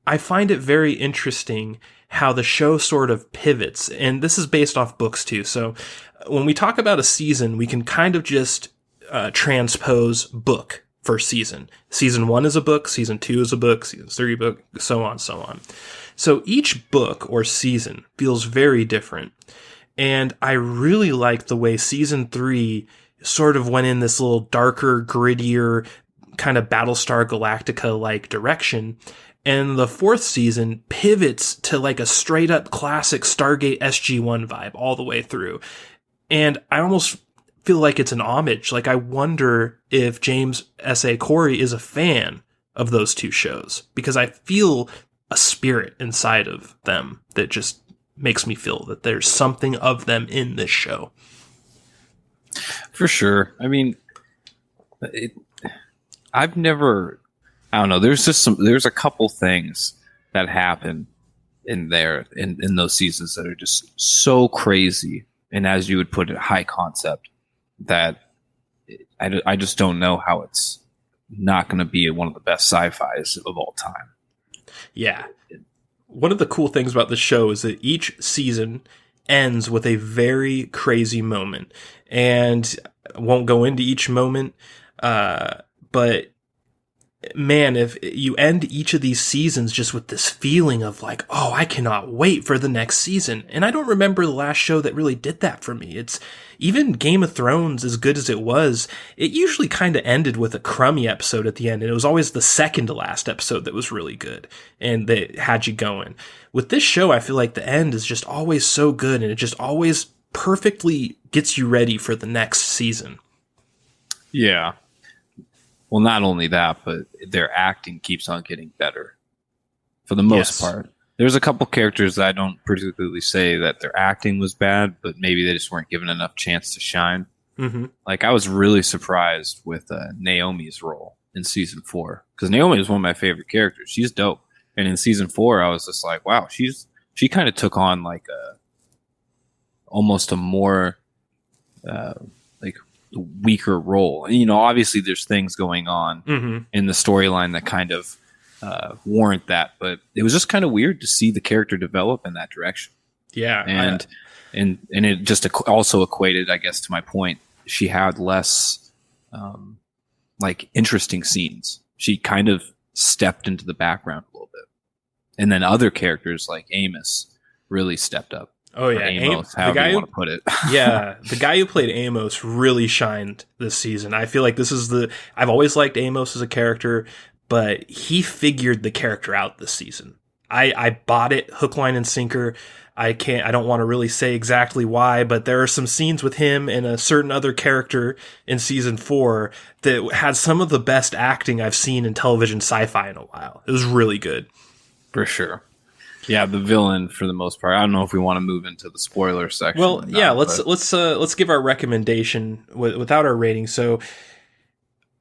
I find it very interesting how the show sort of pivots, and this is based off books too. So when we talk about a season, we can kind of just transpose book for season. Season 1 is a book, season 2 is a book, season 3 a book, so on, so on. So each book or season feels very different. And I really like the way season 3 sort of went in this little darker, grittier, kind of Battlestar Galactica-like direction. And the 4th season pivots to like a straight up classic Stargate SG-1 vibe all the way through. And I almost feel like it's an homage. Like, I wonder if James S.A. Corey is a fan of those two shows, because I feel a spirit inside of them that just makes me feel that there's something of them in this show. For sure. I mean, I don't know. There's a couple things that happen in those seasons that are just so crazy. And as you would put it, high concept, that I just don't know how it's not going to be one of the best sci-fis of all time. Yeah. One of the cool things about the show is that each season ends with a very crazy moment. And I won't go into each moment, but man, if you end each of these seasons just with this feeling of like, oh, I cannot wait for the next season. And I don't remember the last show that really did that for me. It's even Game of Thrones, as good as it was, it usually kind of ended with a crummy episode at the end. And it was always the second to last episode that was really good and that had you going. With this show, I feel like the end is just always so good, and it just always perfectly gets you ready for the next season. Yeah. Well, not only that, but their acting keeps on getting better for the most part. There's a couple characters that I don't particularly say that their acting was bad, but maybe they just weren't given enough chance to shine. Mm-hmm. Like, I was really surprised with Naomi's role in season 4, because Naomi is one of my favorite characters. She's dope. And in season 4, I was just like, wow, she kind of took on like almost a more like weaker role. And, obviously there's things going on in the storyline that kind of warrant that, but it was just kind of weird to see the character develop in that direction. Yeah. And it just also equated, I guess, to my point. She had less like interesting scenes. She kind of stepped into the background a little bit. And then other characters like Amos really stepped up. Oh yeah, Amos, however you want to put it. Yeah, the guy who played Amos really shined this season. I feel like I've always liked Amos as a character, but he figured the character out this season. I bought it hook, line, and sinker. I don't want to really say exactly why, but there are some scenes with him and a certain other character in season 4 that had some of the best acting I've seen in television sci-fi in a while. It was really good. For sure. Yeah, the villain for the most part. I don't know if we want to move into the spoiler section. Well, yeah, let's give our recommendation without our rating. So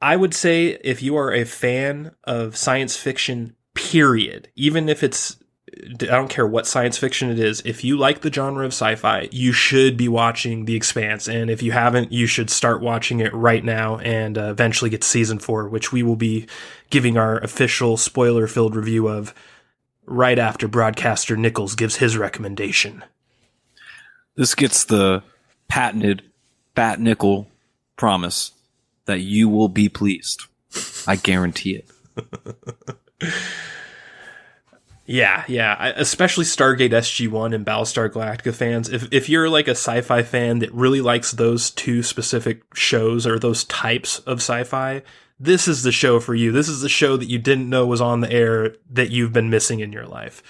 I would say if you are a fan of science fiction, period, even if I don't care what science fiction it is, if you like the genre of sci-fi, you should be watching The Expanse. And if you haven't, you should start watching it right now and eventually get to season 4, which we will be giving our official spoiler-filled review of right after Broadcaster Nickels gives his recommendation. This gets the patented fat nickel promise that you will be pleased. I guarantee it. Yeah. Especially Stargate SG-1 and Battlestar Galactica fans. If you're like a sci-fi fan that really likes those two specific shows or those types of sci-fi, this is the show for you. This is the show that you didn't know was on the air that you've been missing in your life.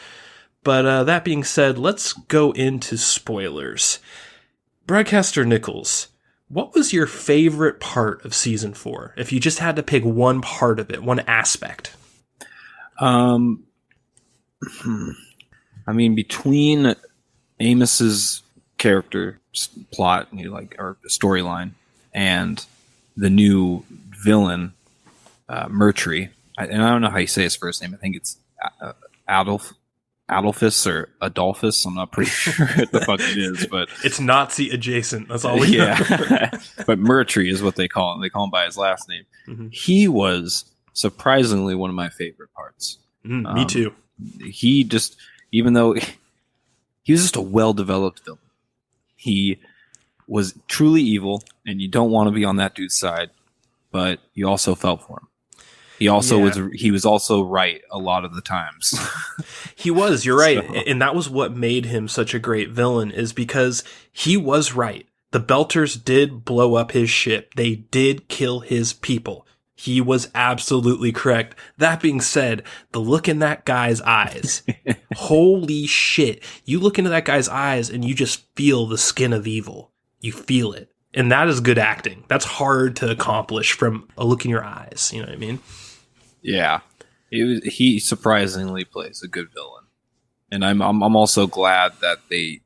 But that being said, let's go into spoilers. Broadcaster Nickels, what was your favorite part of season 4? If you just had to pick one part of it, one aspect. I mean, between Amos's character plot, or storyline, and the new villain, Mercury, and I don't know how you say his first name. I think it's Adolphus or Adolphus. I'm not pretty sure what the fuck it is, but it's Nazi adjacent. That's all we know. But Mercury is what they call him. They call him by his last name. Mm-hmm. He was surprisingly one of my favorite parts. Me too. He just, even though he was just a well-developed villain, he was truly evil, and you don't want to be on that dude's side, but you also felt for him. He was also right a lot of the times. He was, you're right. So. And that was what made him such a great villain, is because he was right. The Belters did blow up his ship. They did kill his people. He was absolutely correct. That being said, the look in that guy's eyes, holy shit. You look into that guy's eyes and you just feel the skin of evil. You feel it. And that is good acting. That's hard to accomplish from a look in your eyes. You know what I mean? Yeah. He surprisingly plays a good villain. And I'm also glad that they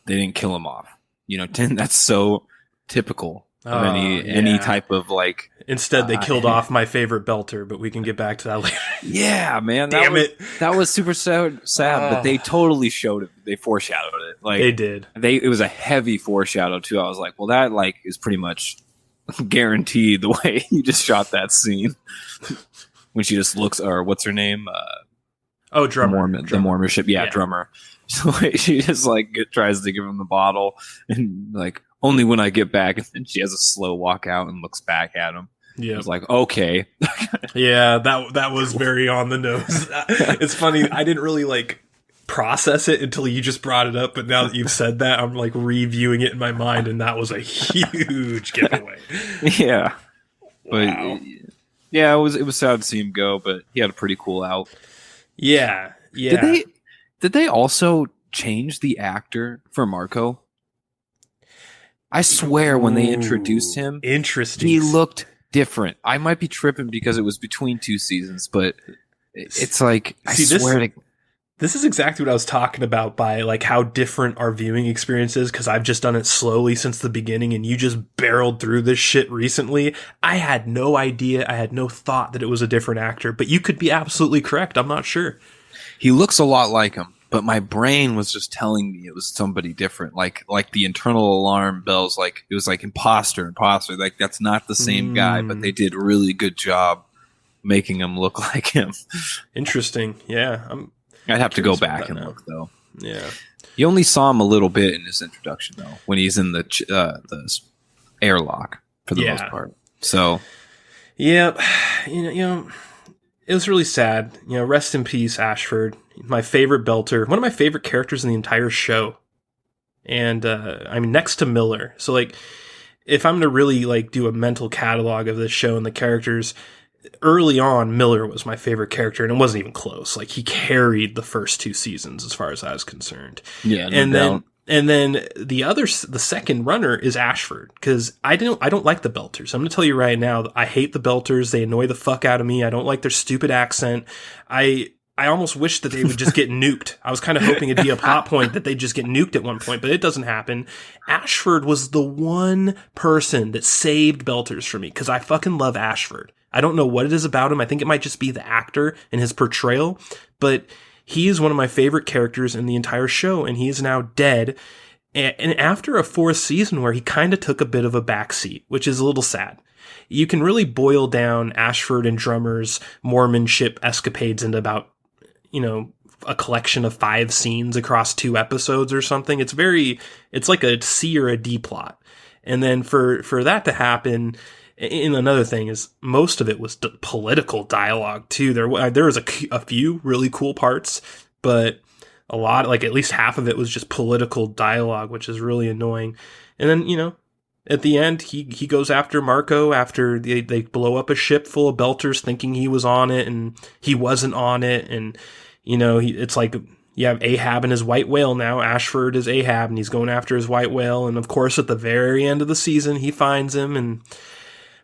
didn't kill him off. You know, that's so typical of any type of like. Instead, they killed off my favorite Belter, but we can get back to that later. Yeah, man. Damn it. That was super sad, but they totally showed it. They foreshadowed it. Like they did. It was a heavy foreshadow too. I was like, well, that like is pretty much guaranteed the way you just shot that scene. When she just looks, or what's her name? Drummer. The Mormon ship. Yeah, Drummer. So she just like tries to give him the bottle and like, only when I get back. And then she has a slow walk out and looks back at him. Yeah. I was like, okay. Yeah, that was very on the nose. It's funny. I didn't really like process it until you just brought it up. But now that you've said that, I'm like reviewing it in my mind. And that was a huge giveaway. Yeah. Wow. But yeah, it was sad to see him go, but he had a pretty cool out. Yeah. Yeah. Did they also change the actor for Marco? I swear when they introduced him, interesting. He looked different. I might be tripping because it was between 2 seasons, but it's like, this is exactly what I was talking about by like how different our viewing experience is, because I've just done it slowly since the beginning and you just barreled through this shit recently. I had no idea. I had no thought that it was a different actor, but you could be absolutely correct. I'm not sure. He looks a lot like him, but my brain was just telling me it was somebody different. Like the internal alarm bells, like it was like imposter. Like that's not the same guy, but they did a really good job making him look like him. Interesting. Yeah. I'd have to go back and look though. Yeah. You only saw him a little bit in his introduction though, when he's in the airlock for the most part. So, yeah, you know, it was really sad. You know, rest in peace, Ashford. My favorite Belter, one of my favorite characters in the entire show, and I mean next to Miller. So like, if I'm to really like do a mental catalog of this show and the characters. Early on, Miller was my favorite character, and it wasn't even close. Like he carried the first 2 seasons, as far as I was concerned. Yeah, and then the second runner is Ashford, because I don't like the Belters. I'm going to tell you right now, I hate the Belters. They annoy the fuck out of me. I don't like their stupid accent. I almost wish that they would just get nuked. I was kind of hoping it'd be a plot point that they'd just get nuked at one point, but it doesn't happen. Ashford was the one person that saved Belters for me, because I fucking love Ashford. I don't know what it is about him. I think it might just be the actor and his portrayal, but he is one of my favorite characters in the entire show, and he is now dead. And after a 4th season where he kind of took a bit of a backseat, which is a little sad. You can really boil down Ashford and Drummer's Mormon ship escapades into about, you know, a collection of 5 scenes across 2 episodes or something. It's like a C or a D plot. And then for that to happen. And another thing is most of it was political dialogue too. There was a few really cool parts, but a lot, like at least half of it was just political dialogue, which is really annoying. And then, you know, at the end, he goes after Marco after they blow up a ship full of Belters thinking he was on it and he wasn't on it. And, you know, it's like you have Ahab and his white whale now. Ashford is Ahab and he's going after his white whale. And of course, at the very end of the season, he finds him, and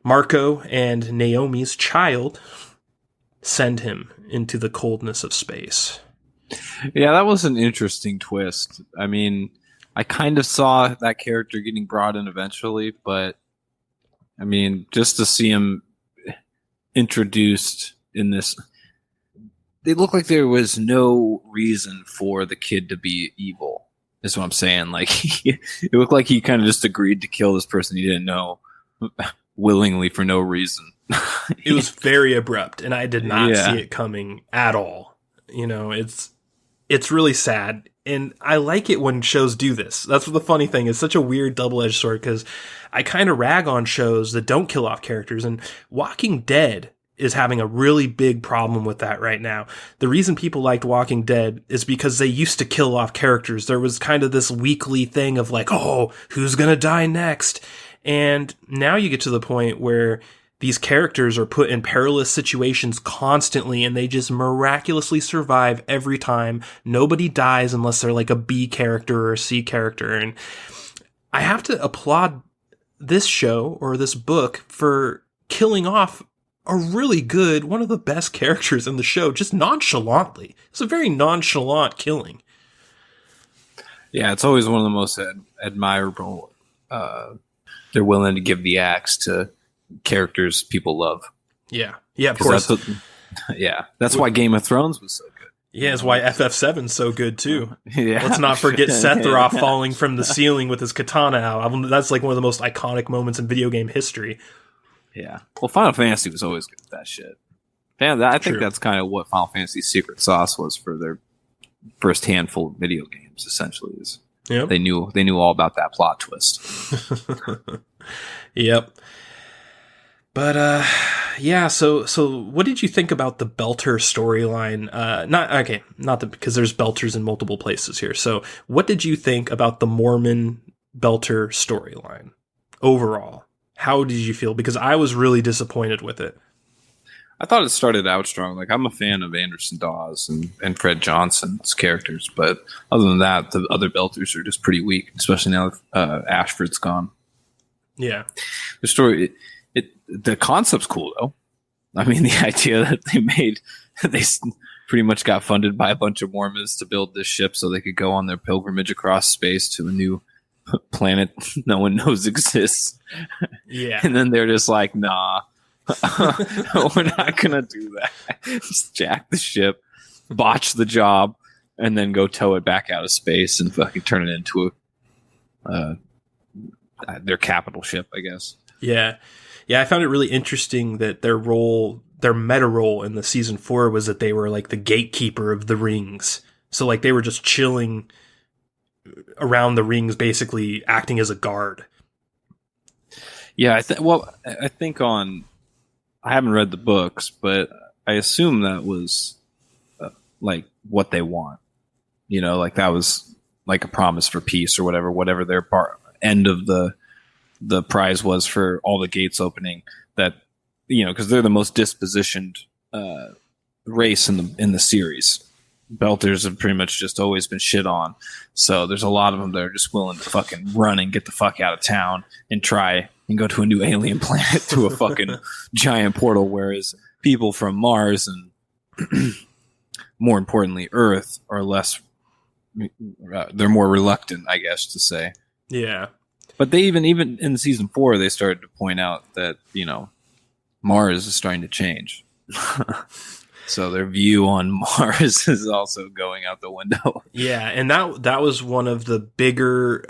Marco and Naomi's child send him into the coldness of space. Yeah, that was an interesting twist. I mean, I kind of saw that character getting brought in eventually, but I mean, just to see him introduced in this, it looked like there was no reason for the kid to be evil, is what I'm saying. Like, it looked like he kind of just agreed to kill this person he didn't know. Willingly for no reason. It was very abrupt, and I did not see it coming at all. You know, it's really sad, and I like it when shows do this. That's what the funny thing is. Such a weird double-edged sword, because I kind of rag on shows that don't kill off characters, and Walking Dead is having a really big problem with that right now. The reason people liked Walking Dead is because they used to kill off characters. There was kind of this weekly thing of like, oh, who's going to die next? And now you get to the point where these characters are put in perilous situations constantly, and they just miraculously survive every time. Nobody dies unless they're like a B character or a C character. And I have to applaud this show or this book for killing off a really good, one of the best characters in the show, just nonchalantly. It's a very nonchalant killing. Yeah, it's always one of the most admirable. They're willing to give the axe to characters people love. Yeah, of course. That's why Game of Thrones was so good. Yeah, it's why FF7's so good too. Yeah. Let's not forget Sephiroth falling from the ceiling with his katana out. That's like one of the most iconic moments in video game history. Yeah. Well, Final Fantasy was always good at that shit. I think that's kind of what Final Fantasy's secret sauce was for their first handful of video games, essentially. Yep. They knew all about that plot twist. Yep. But so what did you think about the Belter storyline? Because there's Belters in multiple places here. So what did you think about the Mormon Belter storyline overall? How did you feel? Because I was really disappointed with it. I thought it started out strong. Like, I'm a fan of Anderson Dawes and Fred Johnson's characters, but other than that, the other Belters are just pretty weak, especially now that Ashford's gone. Yeah. The story, the concept's cool, though. I mean, the idea that they pretty much got funded by a bunch of Mormons to build this ship so they could go on their pilgrimage across space to a new planet no one knows exists. Yeah. And then they're just like, nah. We're not gonna do that. Just jack the ship, botch the job, and then go tow it back out of space and fucking turn it into their capital ship, I guess. Yeah. I found it really interesting that their meta role in the season 4 was that they were like the gatekeeper of the rings. So like they were just chilling around the rings, basically acting as a guard. Yeah, I think I haven't read the books, but I assume that was like what they want. You know, like that was like a promise for peace or whatever their end of the prize was for all the gates opening. That, you know, because they're the most dispositioned race in the series. Belters have pretty much just always been shit on. So there's a lot of them that are just willing to fucking run and get the fuck out of town and try and go to a new alien planet through a fucking giant portal, whereas people from Mars and more importantly Earth are less they're more reluctant, I guess, to say. Yeah. But they even in season 4 they started to point out that, you know, Mars is starting to change. So their view on Mars is also going out the window. Yeah, and that was one of the bigger...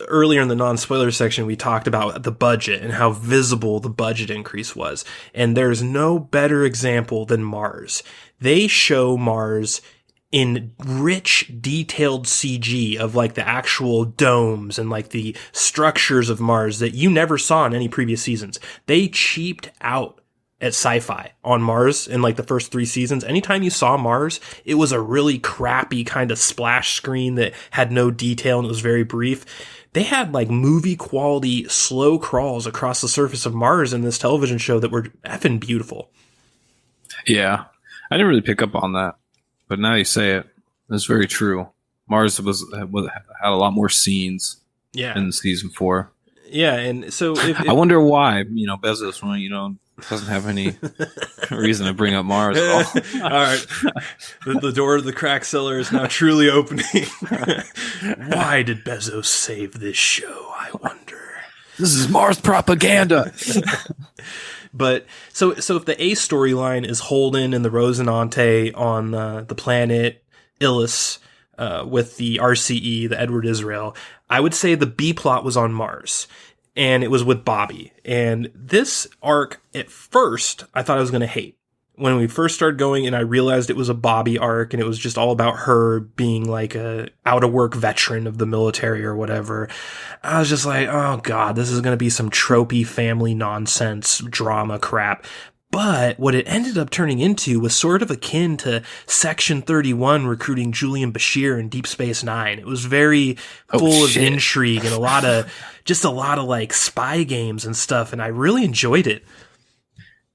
earlier in the non-spoiler section, we talked about the budget and how visible the budget increase was. And there's no better example than Mars. They show Mars in rich, detailed CG of like the actual domes and like the structures of Mars that you never saw in any previous seasons. They cheaped out at sci-fi on Mars in like the first 3 seasons. Anytime you saw Mars, it was a really crappy kind of splash screen that had no detail and it was very brief. They had like movie quality slow crawls across the surface of Mars in this television show that were effing beautiful. Yeah, I didn't really pick up on that, but now you say it, it's very true. Mars had a lot more scenes in season 4. Yeah, and so if I wonder why, you know, Bezos, you know, doesn't have any reason to bring up Mars at all. All right. The door of the Crack Cellar is now truly opening. Why did Bezos save this show, I wonder? This is Mars propaganda. But so if the A storyline is Holden and the Rosinante on the planet Illis with the RCE, the Edward Israel, I would say the B plot was on Mars. And it was with Bobby. And this arc, at first, I thought I was going to hate. When we first started going and I realized it was a Bobby arc and it was just all about her being like a out-of-work veteran of the military or whatever, I was just like, oh God, this is going to be some tropey family nonsense drama crap. But what it ended up turning into was sort of akin to Section 31 recruiting Julian Bashir in Deep Space Nine. It was very full of intrigue and a lot of like spy games and stuff. And I really enjoyed it.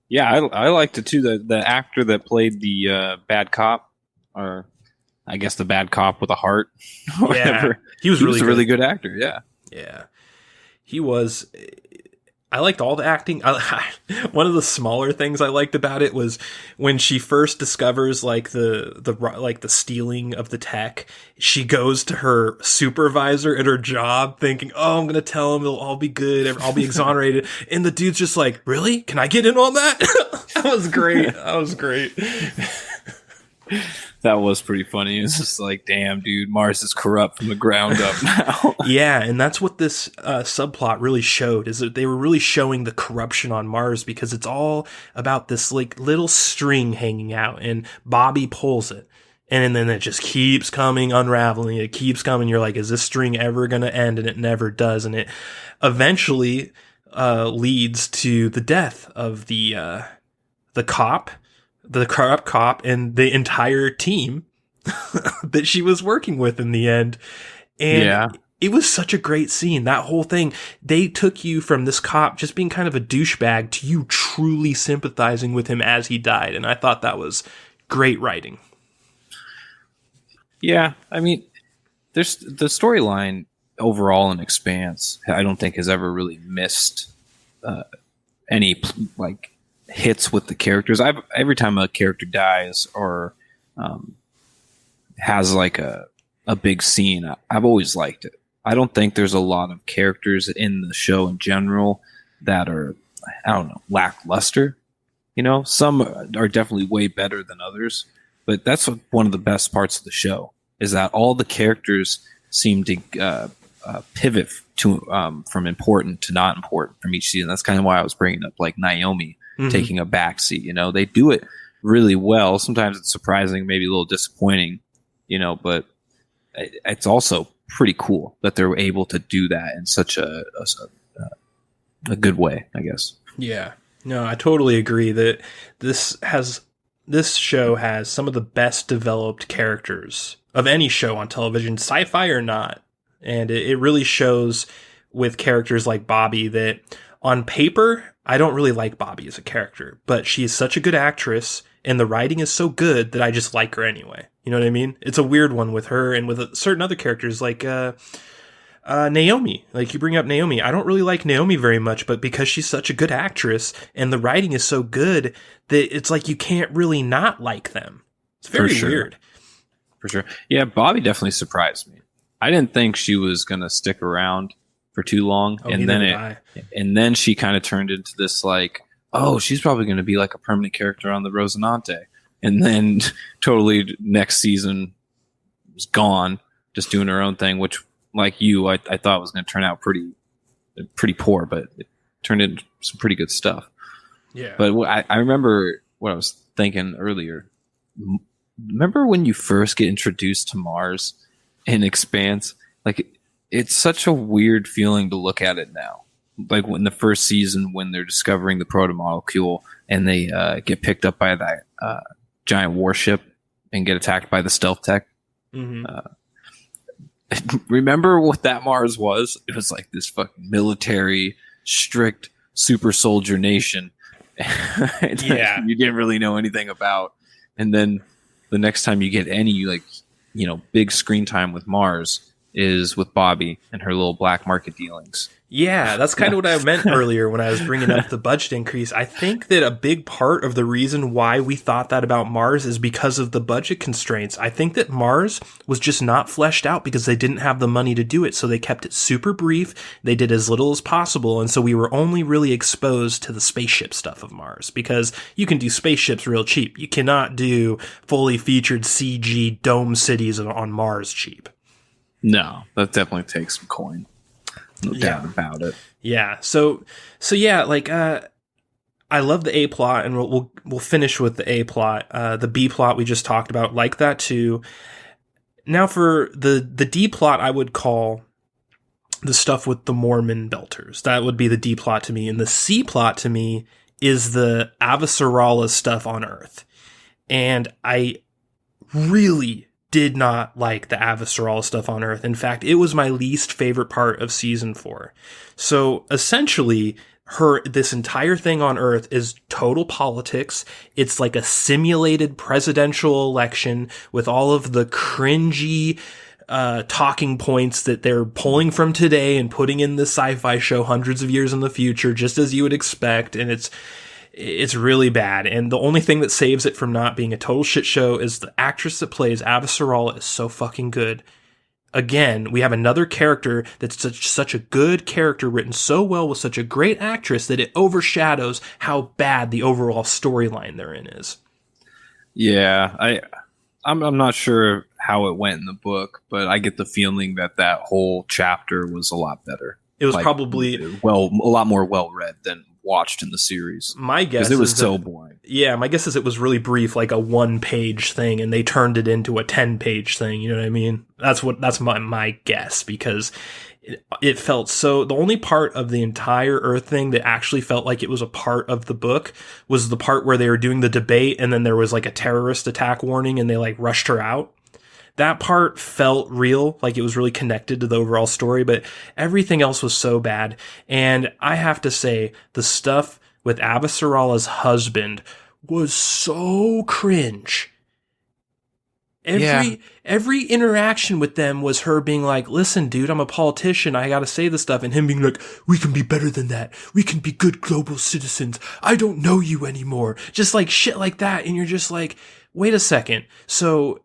Yeah, I liked it too. The actor that played the bad cop, or I guess the bad cop with a heart, or whatever. He was a really good actor. Yeah. Yeah. He was. I liked all the acting. One of the smaller things I liked about it was when she first discovers like the stealing of the tech. She goes to her supervisor at her job, thinking, "Oh, I'm gonna tell him it'll all be good. I'll be exonerated." And the dude's just like, "Really? Can I get in on that?" That was great. That was pretty funny. It's just like, damn, dude, Mars is corrupt from the ground up now. Yeah, and that's what this subplot really showed, is that they were really showing the corruption on Mars, because it's all about this like little string hanging out, and Bobby pulls it. And then it just keeps coming, unraveling. It keeps coming. You're like, is this string ever going to end? And it never does. And it eventually leads to the death of the cop, the corrupt cop, and the entire team that she was working with in the end. And it was such a great scene. That whole thing, they took you from this cop just being kind of a douchebag to you truly sympathizing with him as he died. And I thought that was great writing. Yeah. I mean, there's the storyline overall in Expanse, I don't think has ever really missed any like hits with the characters. Every time a character dies or has like a big scene, I've always liked it. I don't think there's a lot of characters in the show in general that are, I don't know, lackluster. You know, some are definitely way better than others, but that's one of the best parts of the show, is that all the characters seem to pivot to from important to not important from each season. That's kind of why I was bringing up like Naomi taking a backseat. You know, they do it really well. Sometimes it's surprising, maybe a little disappointing, you know, but it's also pretty cool that they're able to do that in such a good way, I guess. Yeah, no, I totally agree that this show has some of the best developed characters of any show on television, sci-fi or not. And it really shows with characters like Bobby that on paper, I don't really like Bobby as a character, but she is such a good actress and the writing is so good that I just like her anyway. You know what I mean? It's a weird one with her and with certain other characters like Naomi. Like you bring up Naomi. I don't really like Naomi very much, but because she's such a good actress and the writing is so good that it's like you can't really not like them. It's very weird. For sure. Yeah, Bobby definitely surprised me. I didn't think she was going to stick around for too long. And then she kind of turned into this like, oh, she's probably going to be like a permanent character on the Rosinante. And then totally next season was gone, just doing her own thing, which like you, I thought was going to turn out pretty poor, but it turned into some pretty good stuff. Yeah. But I remember what I was thinking earlier. Remember when you first get introduced to Mars in Expanse? Like, it's such a weird feeling to look at it now. Like when the first season, when they're discovering the proto-molecule and they get picked up by that giant warship and get attacked by the stealth tech. Remember what that Mars was? It was like this fucking military, strict super soldier nation. Yeah. You didn't really know anything about. And then the next time you get any, like, you know, big screen time with Mars is with Bobby and her little black market dealings. Yeah, that's kind of what I meant earlier when I was bringing up the budget increase. I think that a big part of the reason why we thought that about Mars is because of the budget constraints. I think that Mars was just not fleshed out because they didn't have the money to do it. So they kept it super brief. They did as little as possible. And so we were only really exposed to the spaceship stuff of Mars because you can do spaceships real cheap. You cannot do fully featured CG dome cities on Mars cheap. No, that definitely takes some coin. No doubt about it. Yeah. So yeah, like, I love the A plot, and we'll finish with the A plot. The B plot we just talked about, like that too. Now for the D plot, I would call the stuff with the Mormon belters. That would be the D plot to me. And the C plot to me is the Avasarala stuff on Earth. And I really did not like the Avasarala stuff on Earth. In fact, it was my least favorite part of season 4. So essentially, this entire thing on Earth is total politics. It's like a simulated presidential election with all of the cringy talking points that they're pulling from today and putting in this sci-fi show hundreds of years in the future, just as you would expect. And it's really bad. And the only thing that saves it from not being a total shit show is the actress that plays Avasarala is so fucking good. Again, we have another character that's such a good character, written so well with such a great actress that it overshadows how bad the overall storyline therein is. Yeah, I'm not sure how it went in the book, but I get the feeling that whole chapter was a lot better. It was probably a lot more well read than watched in the series. My guess is it was so boring. Yeah, my guess is it was really brief, like a 1-page thing, and they turned it into a 10-page thing. You know what I mean? That's my guess, because it felt so. The only part of the entire Earth thing that actually felt like it was a part of the book was the part where they were doing the debate, and then there was like a terrorist attack warning, and they like rushed her out. That part felt real, like it was really connected to the overall story, but everything else was so bad. And I have to say, the stuff with Avasarala's husband was so cringe. Every interaction with them was her being like, listen, dude, I'm a politician. I got to say this stuff. And him being like, we can be better than that. We can be good global citizens. I don't know you anymore. Just like shit like that. And you're just like, wait a second. So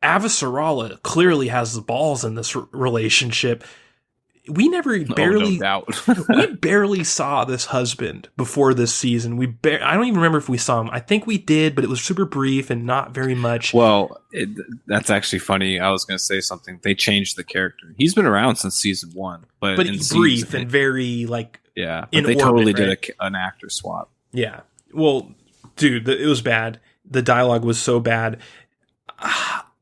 Avasarala clearly has the balls in this relationship. We barely saw this husband before this season. I don't even remember if we saw him. I think we did, but it was super brief and not very much. Well, that's actually funny. I was going to say something. They changed the character. He's been around since season 1, but he's brief and very like they totally did an actor swap. Yeah. Well, dude, it was bad. The dialogue was so bad.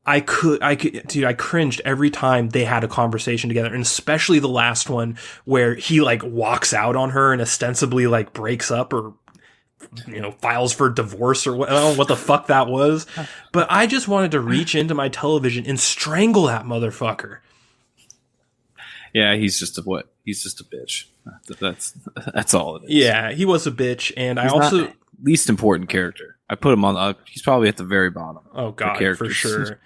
I cringed every time they had a conversation together, and especially the last one where he like walks out on her and ostensibly like breaks up or, files for divorce or what, I don't know what the fuck that was. But I just wanted to reach into my television and strangle that motherfucker. Yeah, he's just a bitch. That's all it is. Yeah, he was a bitch, and he's also least important character. I put him on. He's probably at the very bottom. Oh god, for sure.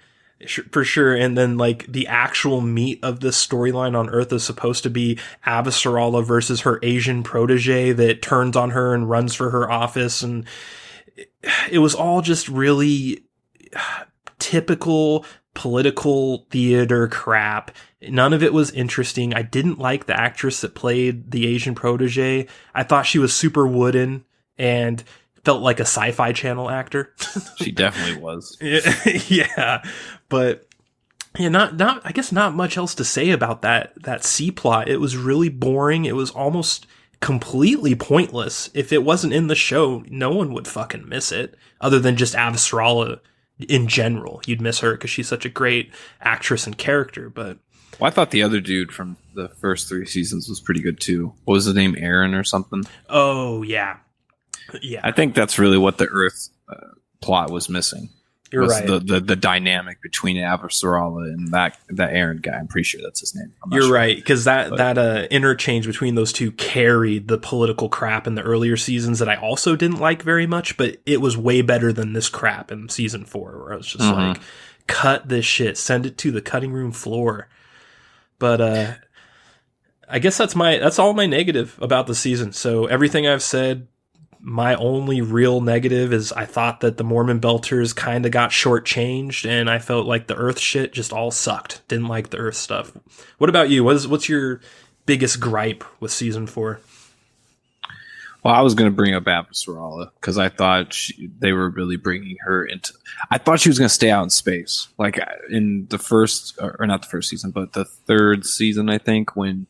For sure. And then like the actual meat of this storyline on Earth is supposed to be Avasarala versus her Asian protege that turns on her and runs for her office. And it was all just really typical political theater crap. None of it was interesting. I didn't like the actress that played the Asian protege. I thought she was super wooden and felt like a Sci-Fi Channel actor. She definitely was. Yeah. But yeah, I guess not much else to say about that C plot. It was really boring. It was almost completely pointless. If it wasn't in the show, no one would fucking miss it, other than just Avasarala in general. You'd miss her because she's such a great actress and character. But I thought the other dude from the first 3 seasons was pretty good too. What was his name? Aaron or something? Oh, yeah. Yeah. I think that's really what the Earth plot was missing. You're right. The dynamic between Avasarala and that Aaron guy. I'm pretty sure that's his name. You're right, because that interchange between those two carried the political crap in the earlier seasons that I also didn't like very much, but it was way better than this crap in season 4, where I was just like, cut this shit, send it to the cutting room floor. But I guess that's all my negative about the season. So everything I've said, my only real negative is I thought that the Mormon Belters kind of got shortchanged, and I felt like the Earth shit just all sucked. Didn't like the Earth stuff. What about you? What's your biggest gripe with season 4? Well, I was going to bring up Avasarala because I thought they were really bringing her into. I thought she was going to stay out in space, like in the first, or not the first season, but the 3rd season, I think, when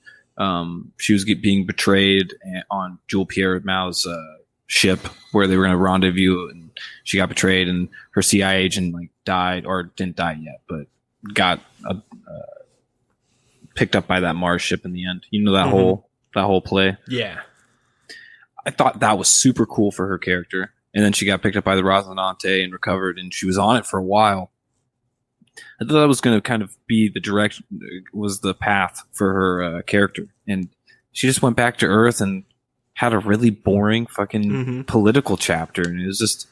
she was being betrayed on Jewel Pierre Mao's ship where they were going to rendezvous, and she got betrayed, and her CIA agent like died, or didn't die yet, but got picked up by that Mars ship in the end. You know that whole play. Yeah. I thought that was super cool for her character. And then she got picked up by the Rosinante and recovered, and she was on it for a while. I thought that was going to kind of be the direction, was the path for her character. And she just went back to Earth and had a really boring fucking political chapter. And it was just,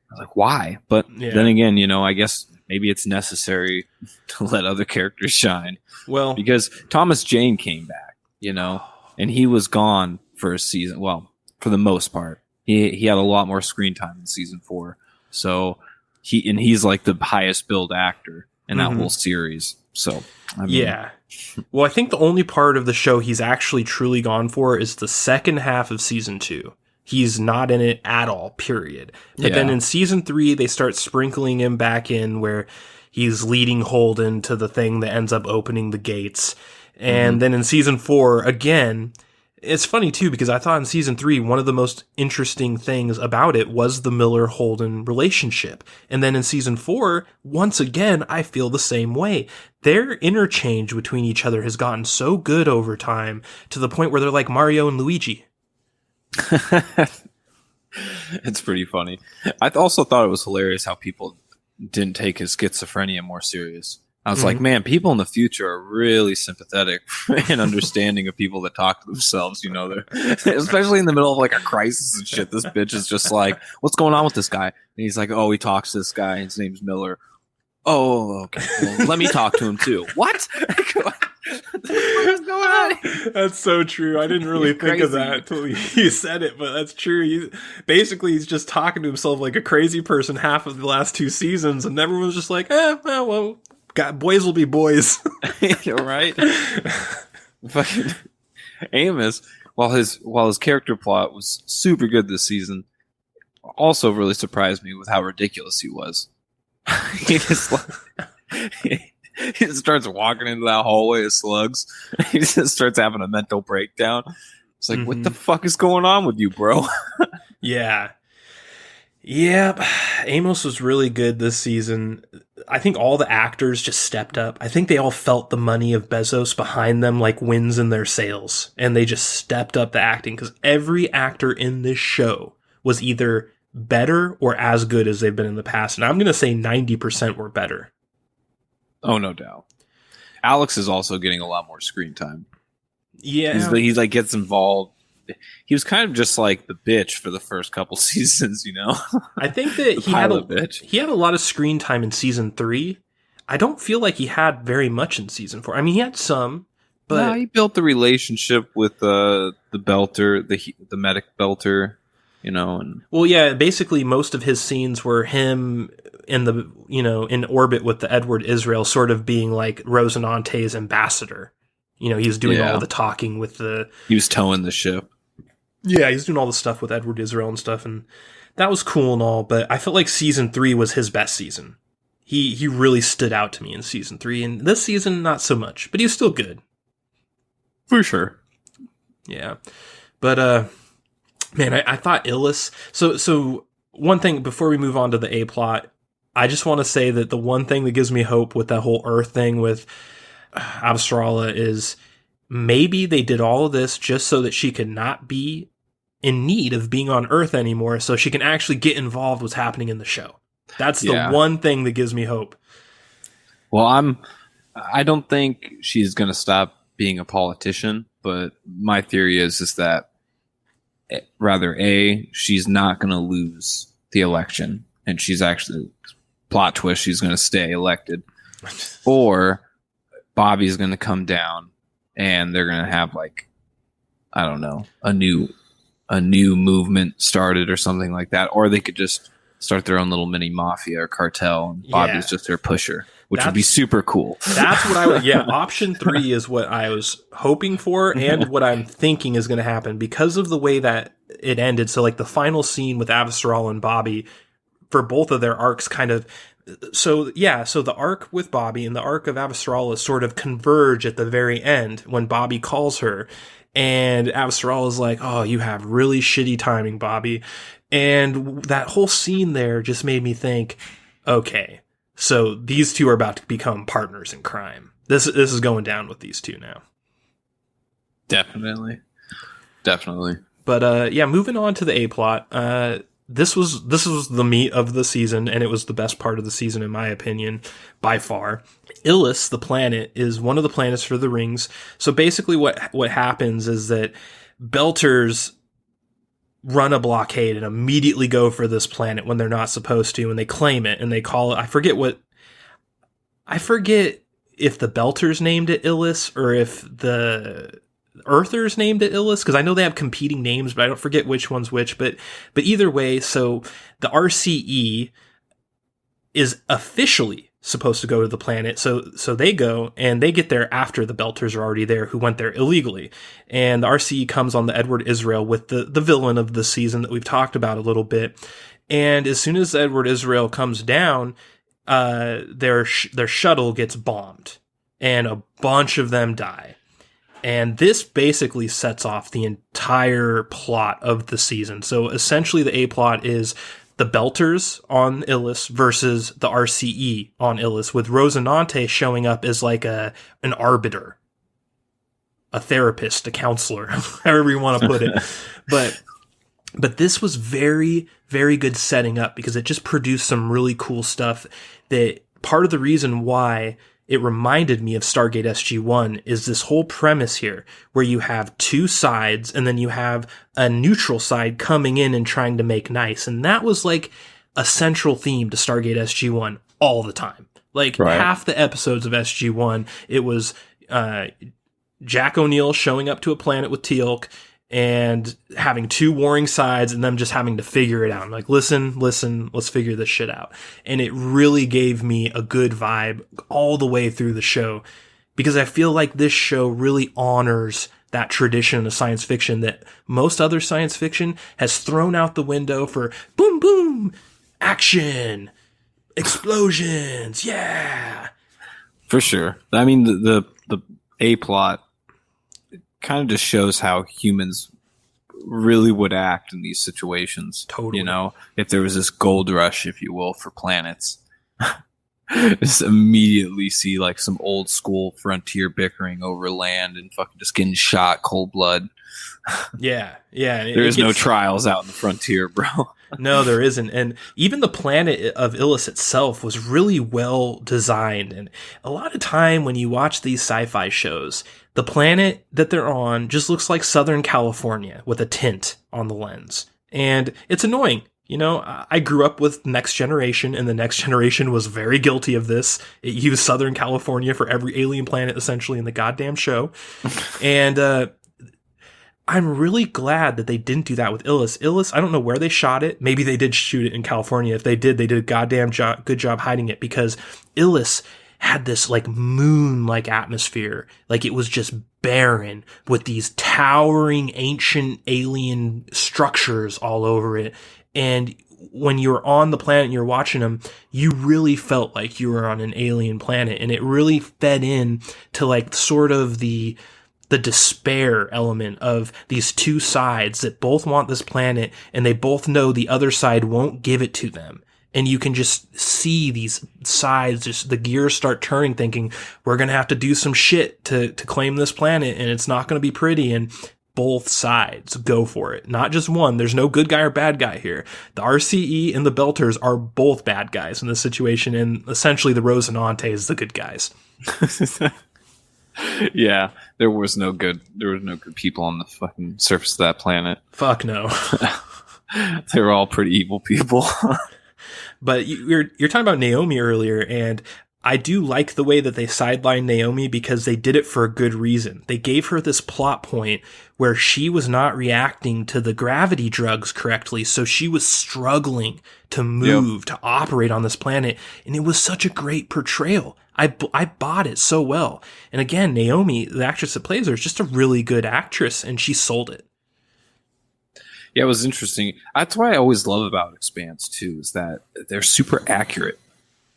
I was like, why? But then again, I guess maybe it's necessary to let other characters shine. Well, because Thomas Jane came back, and he was gone for a season. Well, for the most part. He had a lot more screen time in season 4. So he's like the highest billed actor in that whole series. So yeah. Well, I think the only part of the show he's actually truly gone for is the second half of season 2. He's not in it at all, period. But then in season 3, they start sprinkling him back in where he's leading Holden to the thing that ends up opening the gates. And then in season 4, again, it's funny, too, because I thought in season 3, one of the most interesting things about it was the Miller-Holden relationship. And then in season 4, once again, I feel the same way. Their interchange between each other has gotten so good over time to the point where they're like Mario and Luigi. It's pretty funny. I also thought it was hilarious how people didn't take his schizophrenia more serious. I was like, man, people in the future are really sympathetic and understanding of people that talk to themselves, they're, especially in the middle of like a crisis and shit. This bitch is just like, what's going on with this guy? And he's like, oh, he talks to this guy. His name's Miller. Oh, okay. Well, let me talk to him too. What? What's going on? That's so true. I didn't really think of that until you said it, but that's true. He's just talking to himself like a crazy person half of the last 2 seasons, and everyone's just like, well, boys will be boys. You're right. Fucking Amos, while his character plot was super good this season, also really surprised me with how ridiculous he was. He just he just starts walking into that hallway of slugs. He just starts having a mental breakdown. It's like, what the fuck is going on with you, bro? Yeah. Amos was really good this season. I think all the actors just stepped up. I think they all felt the money of Bezos behind them like winds in their sails. And they just stepped up the acting because every actor in this show was either better or as good as they've been in the past. And I'm going to say 90% were better. Oh, no doubt. Alex is also getting a lot more screen time. Yeah. He's like gets involved. He was kind of just like the bitch for the first couple seasons, I think that he had a lot of screen time in season 3. I don't feel like he had very much in season 4. I mean, he had some, but no, he built the relationship with the Belter, the medic Belter, and well, yeah, basically most of his scenes were him in the in orbit with the Edward Israel, sort of being like Rosinante's ambassador. He was doing all the talking with he was towing the ship. Yeah, he's doing all the stuff with Edward Israel and stuff, and that was cool and all, but I felt like season 3 was his best season. He really stood out to me in season 3, and this season, not so much, but he's still good. For sure. Yeah. But, man, I thought Illis... So one thing, before we move on to the A-plot, I just want to say that the one thing that gives me hope with that whole Earth thing with Avstrala is maybe they did all of this just so that she could not be in need of being on Earth anymore, so she can actually get involved with what's happening in the show. That's the one thing that gives me hope. Well, I don't think she's going to stop being a politician, but my theory is that rather she's not going to lose the election, and she's actually, plot twist, she's going to stay elected, or Bobby's going to come down and they're going to have like, I don't know, a new movement started or something like that, or they could just start their own little mini mafia or cartel, and Bobby's just their pusher, which would be super cool. That's what I would. Yeah, option 3 is what I was hoping for, and what I'm thinking is going to happen because of the way that it ended. So, like the final scene with Avastral and Bobby, for both of their arcs, kind of. So the arc with Bobby and the arc of Avastral sort of converge at the very end when Bobby calls her. And Avastral is like, oh, you have really shitty timing, Bobby. And that whole scene there just made me think, okay, so these two are about to become partners in crime. This is going down with these two now. Definitely. But But yeah, moving on to the A plot. This was the meat of the season, and it was the best part of the season, in my opinion, by far. Illis, the planet, is one of the planets for the rings. So basically what happens is that Belters run a blockade and immediately go for this planet when they're not supposed to, and they claim it, and they call it, I forget if the Belters named it Illis or if the Earthers named it Illis, because I know they have competing names, but I don't forget which one's which. But either way, so the RCE is officially supposed to go to the planet. So they go, and they get there after the Belters are already there, who went there illegally. And the RCE comes on the Edward Israel with the villain of the season that we've talked about a little bit. And as soon as Edward Israel comes down, their shuttle gets bombed, and a bunch of them die. And this basically sets off the entire plot of the season. So essentially the A plot is the Belters on Illis versus the RCE on Illis, with Rosinante showing up as like an arbiter, a therapist, a counselor, however you want to put it. But this was very, very good setting up, because it just produced some really cool stuff. That part of the reason why it reminded me of Stargate SG-1 is this whole premise here, where you have two sides and then you have a neutral side coming in and trying to make nice. And that was like a central theme to Stargate SG-1 all the time. Like half the episodes of SG-1, it was Jack O'Neill showing up to a planet with Teal'c and having two warring sides and them just having to figure it out. I'm like, listen, let's figure this shit out. And it really gave me a good vibe all the way through the show, because I feel like this show really honors that tradition of science fiction that most other science fiction has thrown out the window for boom, boom, action, explosions. Yeah. For sure. I mean, the A plot kind of just shows how humans really would act in these situations. Totally. You know, if there was this gold rush, if you will, for planets, just immediately see like some old school frontier bickering over land and fucking just getting shot cold blood. Yeah. There is no trials out in the frontier, bro. No, there isn't. And even the planet of Illis itself was really well designed. And a lot of time when you watch these sci-fi shows, the planet that they're on just looks like Southern California with a tint on the lens. And it's annoying. You know, I grew up with Next Generation, and the Next Generation was very guilty of this. It used Southern California for every alien planet, essentially, in the goddamn show. And I'm really glad that they didn't do that with Illis. Illis, I don't know where they shot it. Maybe they did shoot it in California. If they did a goddamn good job hiding it, because Illis had this like moon-like atmosphere. Like it was just barren with these towering ancient alien structures all over it. And when you were on the planet and you're watching them, you really felt like you were on an alien planet. And it really fed in to like sort of the despair element of these two sides that both want this planet, and they both know the other side won't give it to them. And you can just see these sides, just the gears start turning, thinking, we're going to have to do some shit to claim this planet, and it's not going to be pretty. And both sides go for it. Not just one. There's no good guy or bad guy here. The RCE and the Belters are both bad guys in this situation, and essentially the Rosinante is the good guys. Yeah, there was no good people on the fucking surface of that planet. Fuck no. They were all pretty evil people. But you're talking about Naomi earlier, and I do like the way that they sidelined Naomi, because they did it for a good reason. They gave her this plot point where she was not reacting to the gravity drugs correctly, so she was struggling to move, to operate on this planet, and it was such a great portrayal. I bought it so well. And again, Naomi, the actress that plays her, is just a really good actress, and she sold it. Yeah, it was interesting. That's what I always love about Expanse, too, is that they're super accurate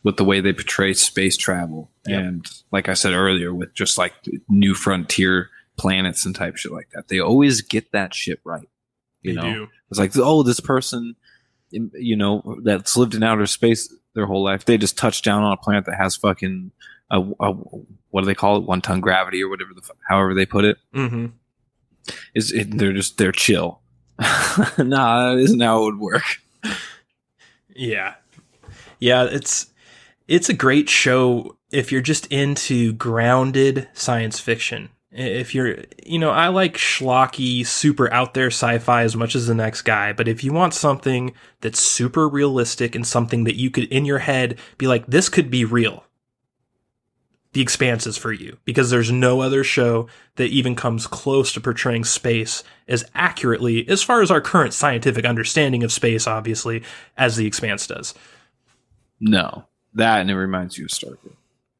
with the way they portray space travel. Yep. And like I said earlier, with just like new frontier planets and type shit like that, they always get that shit right. You know, it's like, oh, this person, you know, that's lived in outer space their whole life, they just touched down on a planet that has fucking what do they call it? 1-ton gravity or whatever, however they put it. Mm-hmm. They're chill. Nah, that isn't how it would work. Yeah. Yeah, it's a great show if you're just into grounded science fiction. If you're, I like schlocky, super out there sci-fi as much as the next guy, but if you want something that's super realistic and something that you could, in your head, be like, this could be real, The Expanse is for you, because there's no other show that even comes close to portraying space as accurately, as far as our current scientific understanding of space, obviously, as The Expanse does. No, that, and it reminds you of Stargate.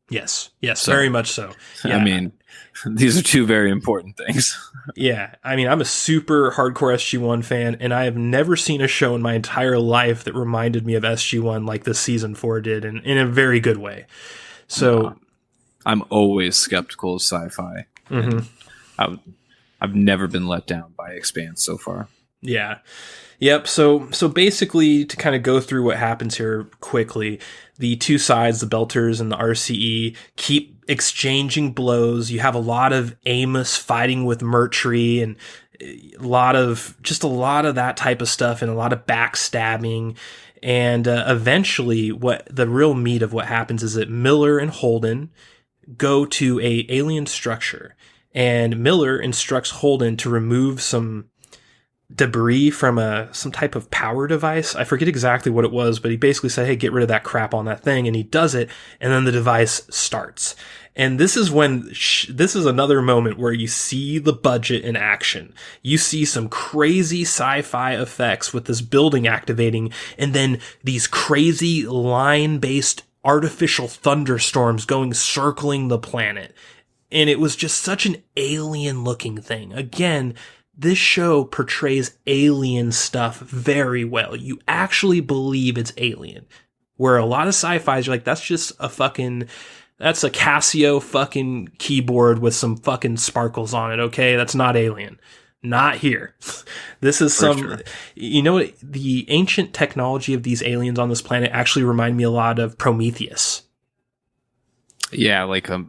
Yes, very much so. Yeah. I mean, these are two very important things. Yeah, I mean, I'm a super hardcore SG-1 fan, and I have never seen a show in my entire life that reminded me of SG-1 like this season 4 did, and in a very good way. So, I'm always skeptical of sci-fi. Mm-hmm. I've never been let down by Expanse so far. Yeah. Yep. So basically, to kind of go through what happens here quickly, the two sides, the Belters and the RCE, keep exchanging blows. You have a lot of Amos fighting with Mertry and a lot of that type of stuff and a lot of backstabbing. And eventually, what the real meat of what happens is that Miller and Holden go to a alien structure, and Miller instructs Holden to remove some debris from some type of power device. I forget exactly what it was, but he basically said, hey, get rid of that crap on that thing. And he does it. And then the device starts. And this is when this is another moment where you see the budget in action. You see some crazy sci-fi effects with this building activating, and then these crazy line-based artificial thunderstorms circling the planet. And it was just such an alien looking thing. Again, this show portrays alien stuff very well. You actually believe it's alien. Where a lot of sci-fis, you're like, that's a Casio fucking keyboard with some fucking sparkles on it, okay? That's not alien. Not here. This is sure. The ancient technology of these aliens on this planet actually remind me a lot of Prometheus. Yeah, like a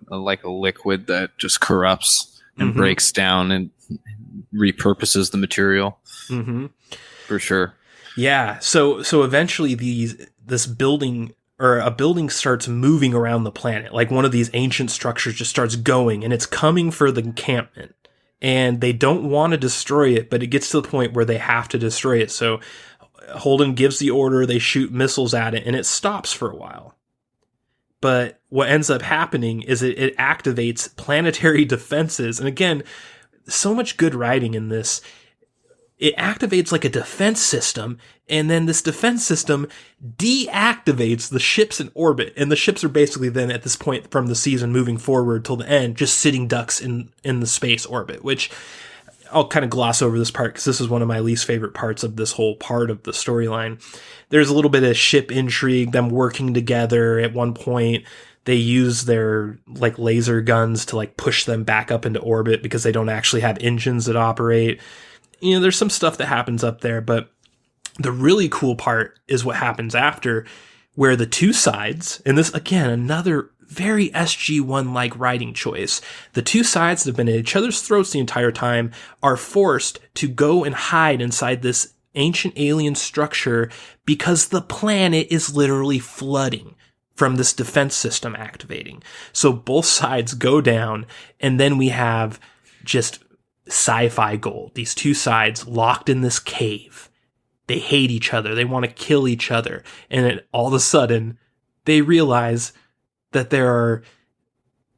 liquid that just corrupts and breaks down and repurposes the material. Mm-hmm. For sure. Yeah. So eventually this building or a building starts moving around the planet. Like one of these ancient structures just starts going, and it's coming for the encampment. And they don't want to destroy it, but it gets to the point where they have to destroy it. So Holden gives the order, they shoot missiles at it, and it stops for a while. But what ends up happening is it activates planetary defenses. And again, so much good writing in this. It activates like a defense system, and then this defense system deactivates the ships in orbit. And the ships are basically then, at this point from the season moving forward till the end, just sitting ducks in the space orbit, which I'll kind of gloss over this part because this is one of my least favorite parts of this whole part of the storyline. There's a little bit of ship intrigue, them working together. At one point, they use their like laser guns to like push them back up into orbit because they don't actually have engines that operate. There's some stuff that happens up there, but the really cool part is what happens after, where the two sides, and this, again, another very SG-1-like writing choice, the two sides that have been at each other's throats the entire time are forced to go and hide inside this ancient alien structure because the planet is literally flooding from this defense system activating. So both sides go down, and then we have just sci-fi gold. These two sides locked in this cave. They hate each other. They want to kill each other. And then all of a sudden, they realize that there are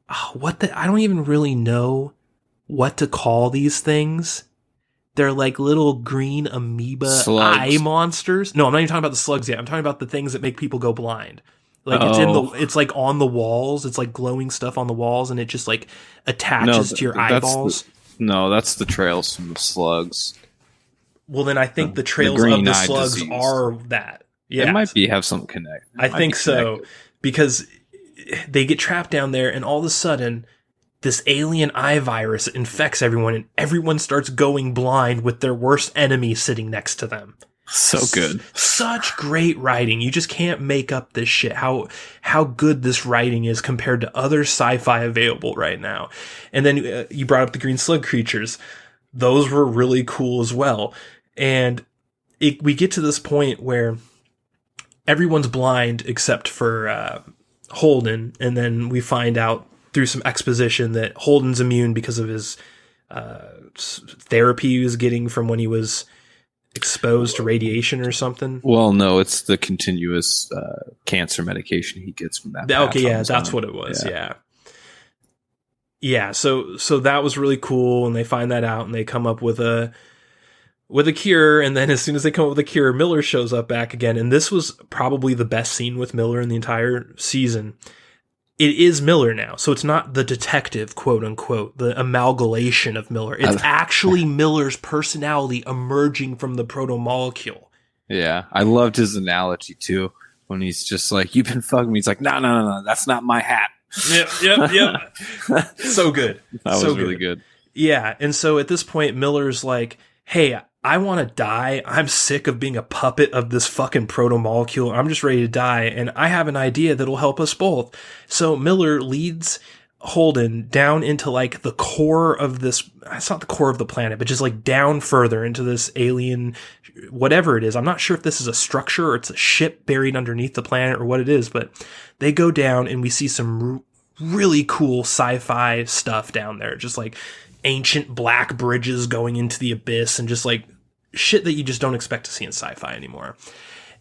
I don't even really know what to call these things. They're like little green amoeba slugs. Eye monsters. No, I'm not even talking about the slugs yet. I'm talking about the things that make people go blind. Like it's like on the walls. It's like glowing stuff on the walls, and it just like attaches to your eyeballs. That's the trails from the slugs. Well, then I think the trails of the slugs disease. Are that. Yeah. It might have some connect. I think so, because they get trapped down there, and all of a sudden, this alien eye virus infects everyone, and everyone starts going blind with their worst enemy sitting next to them. So good. Such great writing. You just can't make up this shit. How good this writing is compared to other sci-fi available right now. And then you brought up the green slug creatures. Those were really cool as well. And we get to this point where everyone's blind except for Holden, and then we find out through some exposition that Holden's immune because of his therapy he was getting from when he was exposed to radiation or something. Well, no, it's the continuous cancer medication he gets from that. Okay, yeah, that's what it was. Yeah. So that was really cool, and they find that out, and they come up with a cure. And then as soon as they come up with a cure, Miller shows up back again, and this was probably the best scene with Miller in the entire season. It is Miller now, so it's not the detective, quote unquote, the amalgamation of Miller. It's actually Miller's personality emerging from the proto-molecule. Yeah, I loved his analogy too, when he's just like, "You've been fucking me." He's like, No, that's not my hat. Yep. So good. That was really good. Yeah, and so at this point, Miller's like, "Hey, I want to die. I'm sick of being a puppet of this fucking proto-molecule. I'm just ready to die, and I have an idea that'll help us both." So Miller leads Holden down into like the core of this. It's not the core of the planet, but just like down further into this alien, whatever it is. I'm not sure if this is a structure or it's a ship buried underneath the planet or what it is, but they go down and we see some really cool sci-fi stuff down there. Just like ancient black bridges going into the abyss and just like shit that you just don't expect to see in sci-fi anymore.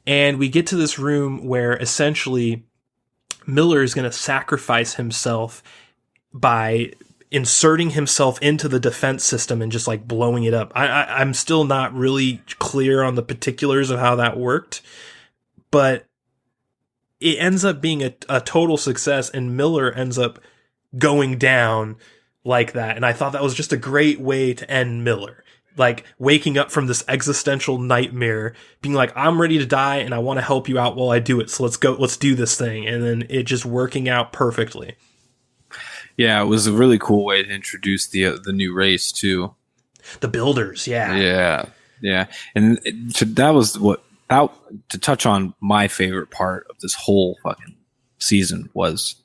And we get to this room where essentially Miller is going to sacrifice himself by inserting himself into the defense system and just like blowing it up. I'm still not really clear on the particulars of how that worked, but it ends up being a total success, and Miller ends up going down like that. And I thought that was just a great way to end Miller. Like waking up from this existential nightmare, being like, I'm ready to die and I want to help you out while I do it. So let's do this thing. And then it just working out perfectly. Yeah, it was a really cool way to introduce the new race too. The Builders, yeah. And that was to touch on my favorite part of this whole fucking season was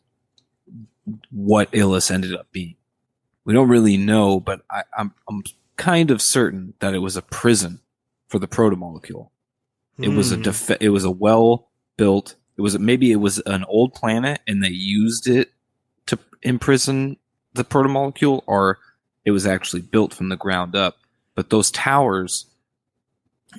what Illis ended up being. We don't really know, but I'm kind of certain that it was a prison for the protomolecule. It was it was a well built. Maybe it was an old planet and they used it to imprison the protomolecule, or it was actually built from the ground up. But those towers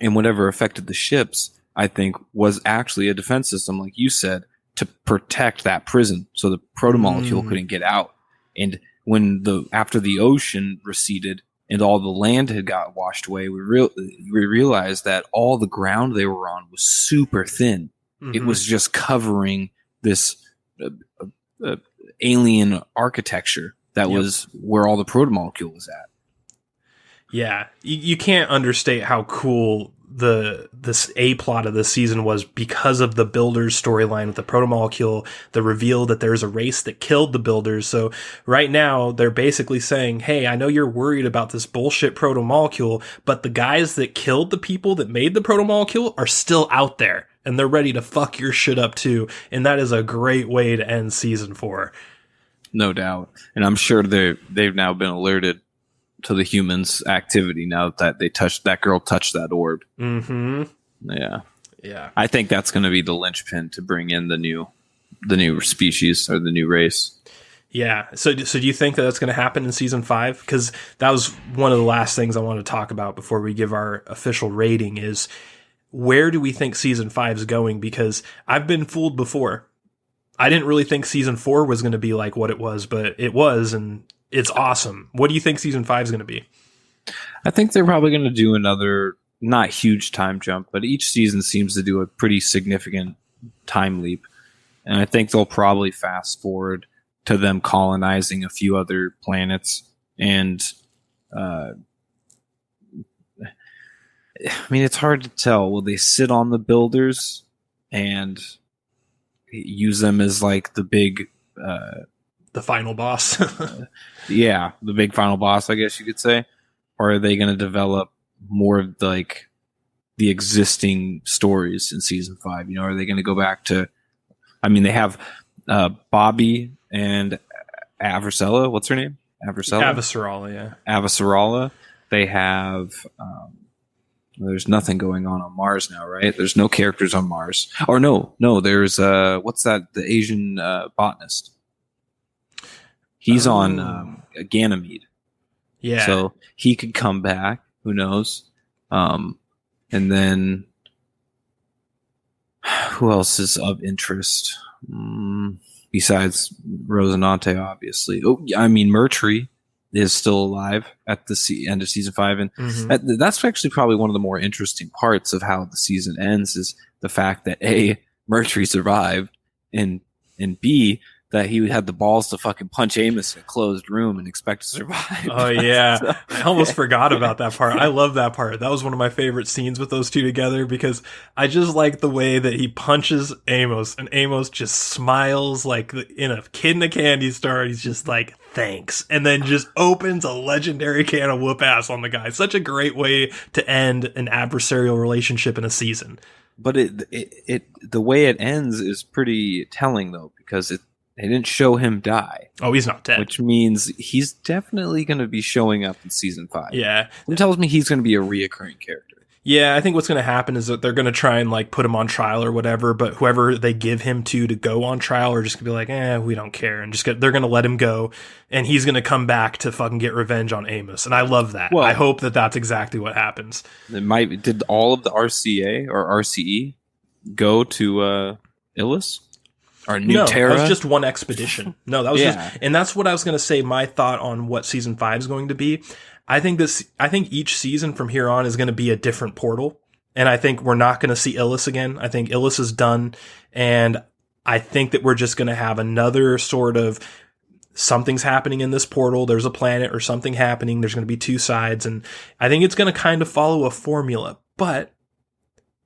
and whatever affected the ships, I think, was actually a defense system, like you said, to protect that prison so the protomolecule couldn't get out. And when after the ocean receded and all the land had got washed away, we realized that all the ground they were on was super thin. Mm-hmm. It was just covering this alien architecture that was where all the protomolecule was at. Yeah, you can't understate how cool this A plot of this season was because of the Builders storyline with the protomolecule, the reveal that there's a race that killed the Builders. So right now they're basically saying, hey, I know you're worried about this bullshit protomolecule, but the guys that killed the people that made the protomolecule are still out there and they're ready to fuck your shit up too. And that is a great way to end season 4. No doubt. And I'm sure they've now been alerted to the humans' activity now that that girl touched that orb. Mm-hmm. Yeah. I think that's going to be the linchpin to bring in the new species or the new race. Yeah. So do you think that that's going to happen in season 5? Because that was one of the last things I want to talk about before we give our official rating is where do we think season 5 is going? Because I've been fooled before. I didn't really think season 4 was going to be like what it was, but it was, and it's awesome. What do you think season 5 is going to be? I think they're probably going to do another, not huge time jump, but each season seems to do a pretty significant time leap. And I think they'll probably fast forward to them colonizing a few other planets. And, I mean, it's hard to tell. Will they sit on the Builders and use them as like the big... the final boss. Yeah, the big final boss, I guess you could say. Or are they going to develop more of like the existing stories in season 5? You know, are they going to go back to? I mean, they have Bobby and Avasarala. What's her name? Avasarala, yeah. Avasarala. They have There's nothing going on Mars now, right? There's no characters on Mars. Or no, there's what's that? The Asian botanist. He's on Ganymede. Yeah. So he could come back. Who knows? And then who else is of interest besides Rosinante? Obviously. Oh, I mean, Mercury is still alive at the end of season 5, and that's actually probably one of the more interesting parts of how the season ends is the fact that A, Mercury survived, and B, that he had the balls to fucking punch Amos in a closed room and expect to survive. Oh yeah, so, I almost forgot about that part. I love that part. That was one of my favorite scenes with those two together because I just like the way that he punches Amos and Amos just smiles like in a kid in a candy store. He's just like, thanks. And then just opens a legendary can of whoop ass on the guy. Such a great way to end an adversarial relationship in a season. But the way it ends is pretty telling though, because they didn't show him die. Oh, he's not dead. Which means he's definitely going to be showing up in season 5. Yeah. It tells me he's going to be a reoccurring character. Yeah, I think what's going to happen is that they're going to try and like put him on trial or whatever, but whoever they give him to go on trial are just going to be like, we don't care. And they're going to let him go. And he's going to come back to fucking get revenge on Amos. And I love that. Well, I hope that that's exactly what happens. Did all of the RCA or RCE go to Illis? Or New Terra? That was just one expedition. No, that was just, and that's what I was going to say. My thought on what season 5 is going to be. I think each season from here on is going to be a different portal. And I think we're not going to see Illis again. I think Illis is done. And I think that we're just going to have another sort of something's happening in this portal. There's a planet or something happening. There's going to be two sides. And I think it's going to kind of follow a formula, but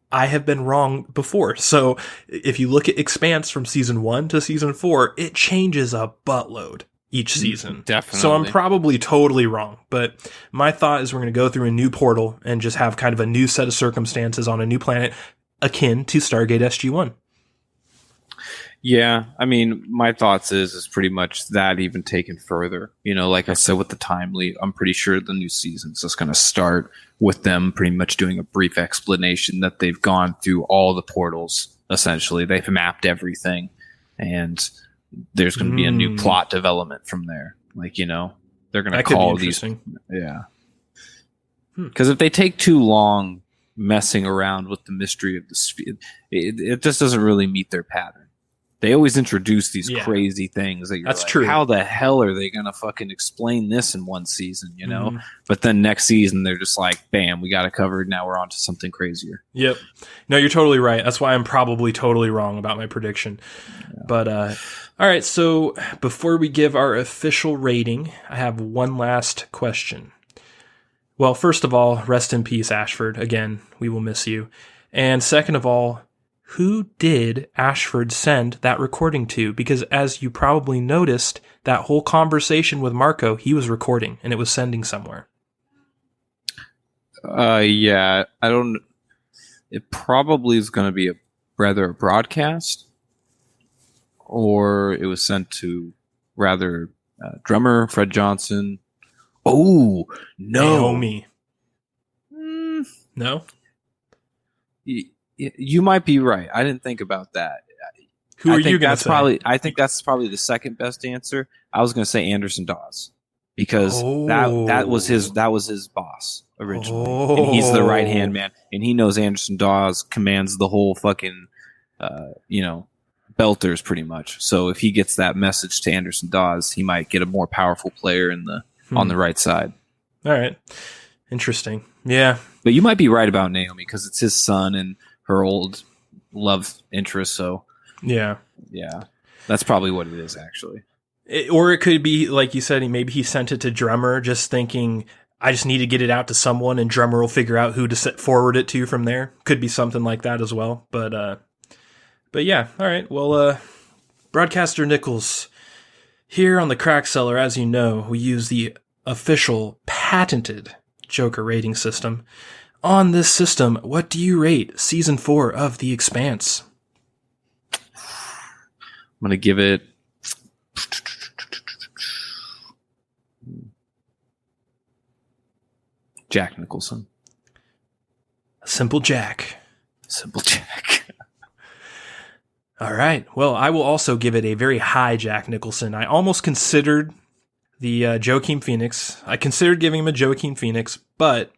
I have been wrong before. So if you look at Expanse from season 1 to season 4, it changes a buttload each season. Definitely. So I'm probably totally wrong. But my thought is we're going to go through a new portal and just have kind of a new set of circumstances on a new planet akin to Stargate SG-1. Yeah, I mean, my thoughts is pretty much that even taken further. You know, like I said with the time leap, I'm pretty sure the new season's just going to start with them pretty much doing a brief explanation that they've gone through all the portals, essentially. They've mapped everything, and there's going to be a new plot development from there. Like, you know, they're going to call these... Yeah. Because if they take too long messing around with the mystery of the speed, it just doesn't really meet their pattern. They always introduce these crazy things that you're That's like, true. How the hell are they going to fucking explain this in one season, you know? But then next season, they're just like, bam, we got it covered. Now we're on to something crazier. Yep. No, you're totally right. That's why I'm probably totally wrong about my prediction. Yeah. But, all right. So before we give our official rating, I have one last question. Well, first of all, rest in peace, Ashford. Again, we will miss you. And second of all, who did Ashford send that recording to? Because as you probably noticed, that whole conversation with Marco, he was recording and it was sending somewhere. Yeah, I don't... It probably is going to be rather a broadcast, or it was sent to rather drummer Fred Johnson. Oh, no. Naomi. No? You might be right. I didn't think about that. Who are you going to say? I think that's probably the second best answer. I was going to say Anderson Dawes because that was his boss originally, and he's the right hand man, and he knows Anderson Dawes commands the whole fucking Belters pretty much. So if he gets that message to Anderson Dawes, he might get a more powerful player on the right side. All right, interesting. Yeah, but you might be right about Naomi because it's his son and her old love interest. So yeah, that's probably what it is actually. Or it could be like you said, maybe he sent it to Drummer, just thinking I just need to get it out to someone, and Drummer will figure out who to forward it to from there. Could be something like that as well. But yeah, all right. Well, Broadcaster Nickels here on the Crack Cellar, as you know, we use the official patented Joker rating system. On this system, what do you rate Season 4 of The Expanse? I'm going to give it... Jack Nicholson. Simple Jack. Simple Jack. All right. Well, I will also give it a very high Jack Nicholson. I almost considered the Joaquin Phoenix. I considered giving him a Joaquin Phoenix, but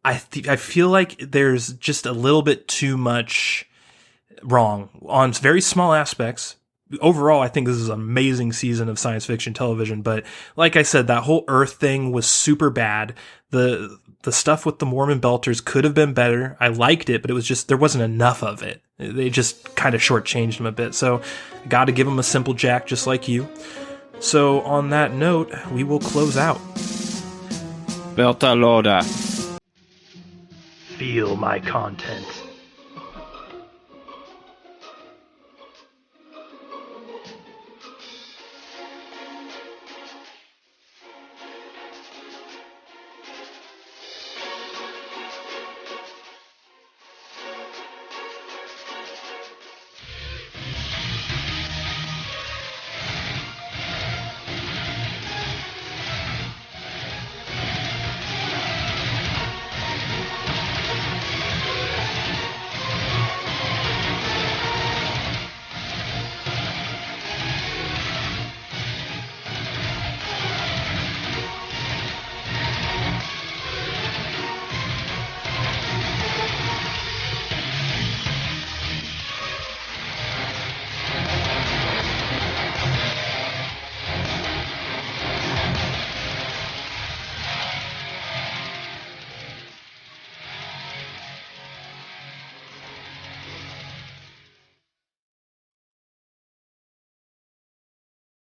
I feel like there's just a little bit too much wrong on very small aspects. Overall, I think this is an amazing season of science fiction television, but like I said, that whole Earth thing was super bad. The stuff with the Mormon Belters could have been better. I liked it, but it was just, there wasn't enough of it. They just kind of shortchanged him a bit. So I got to give him a Simple Jack just like you. So on that note, we will close out. Belta Loda. Feel my content.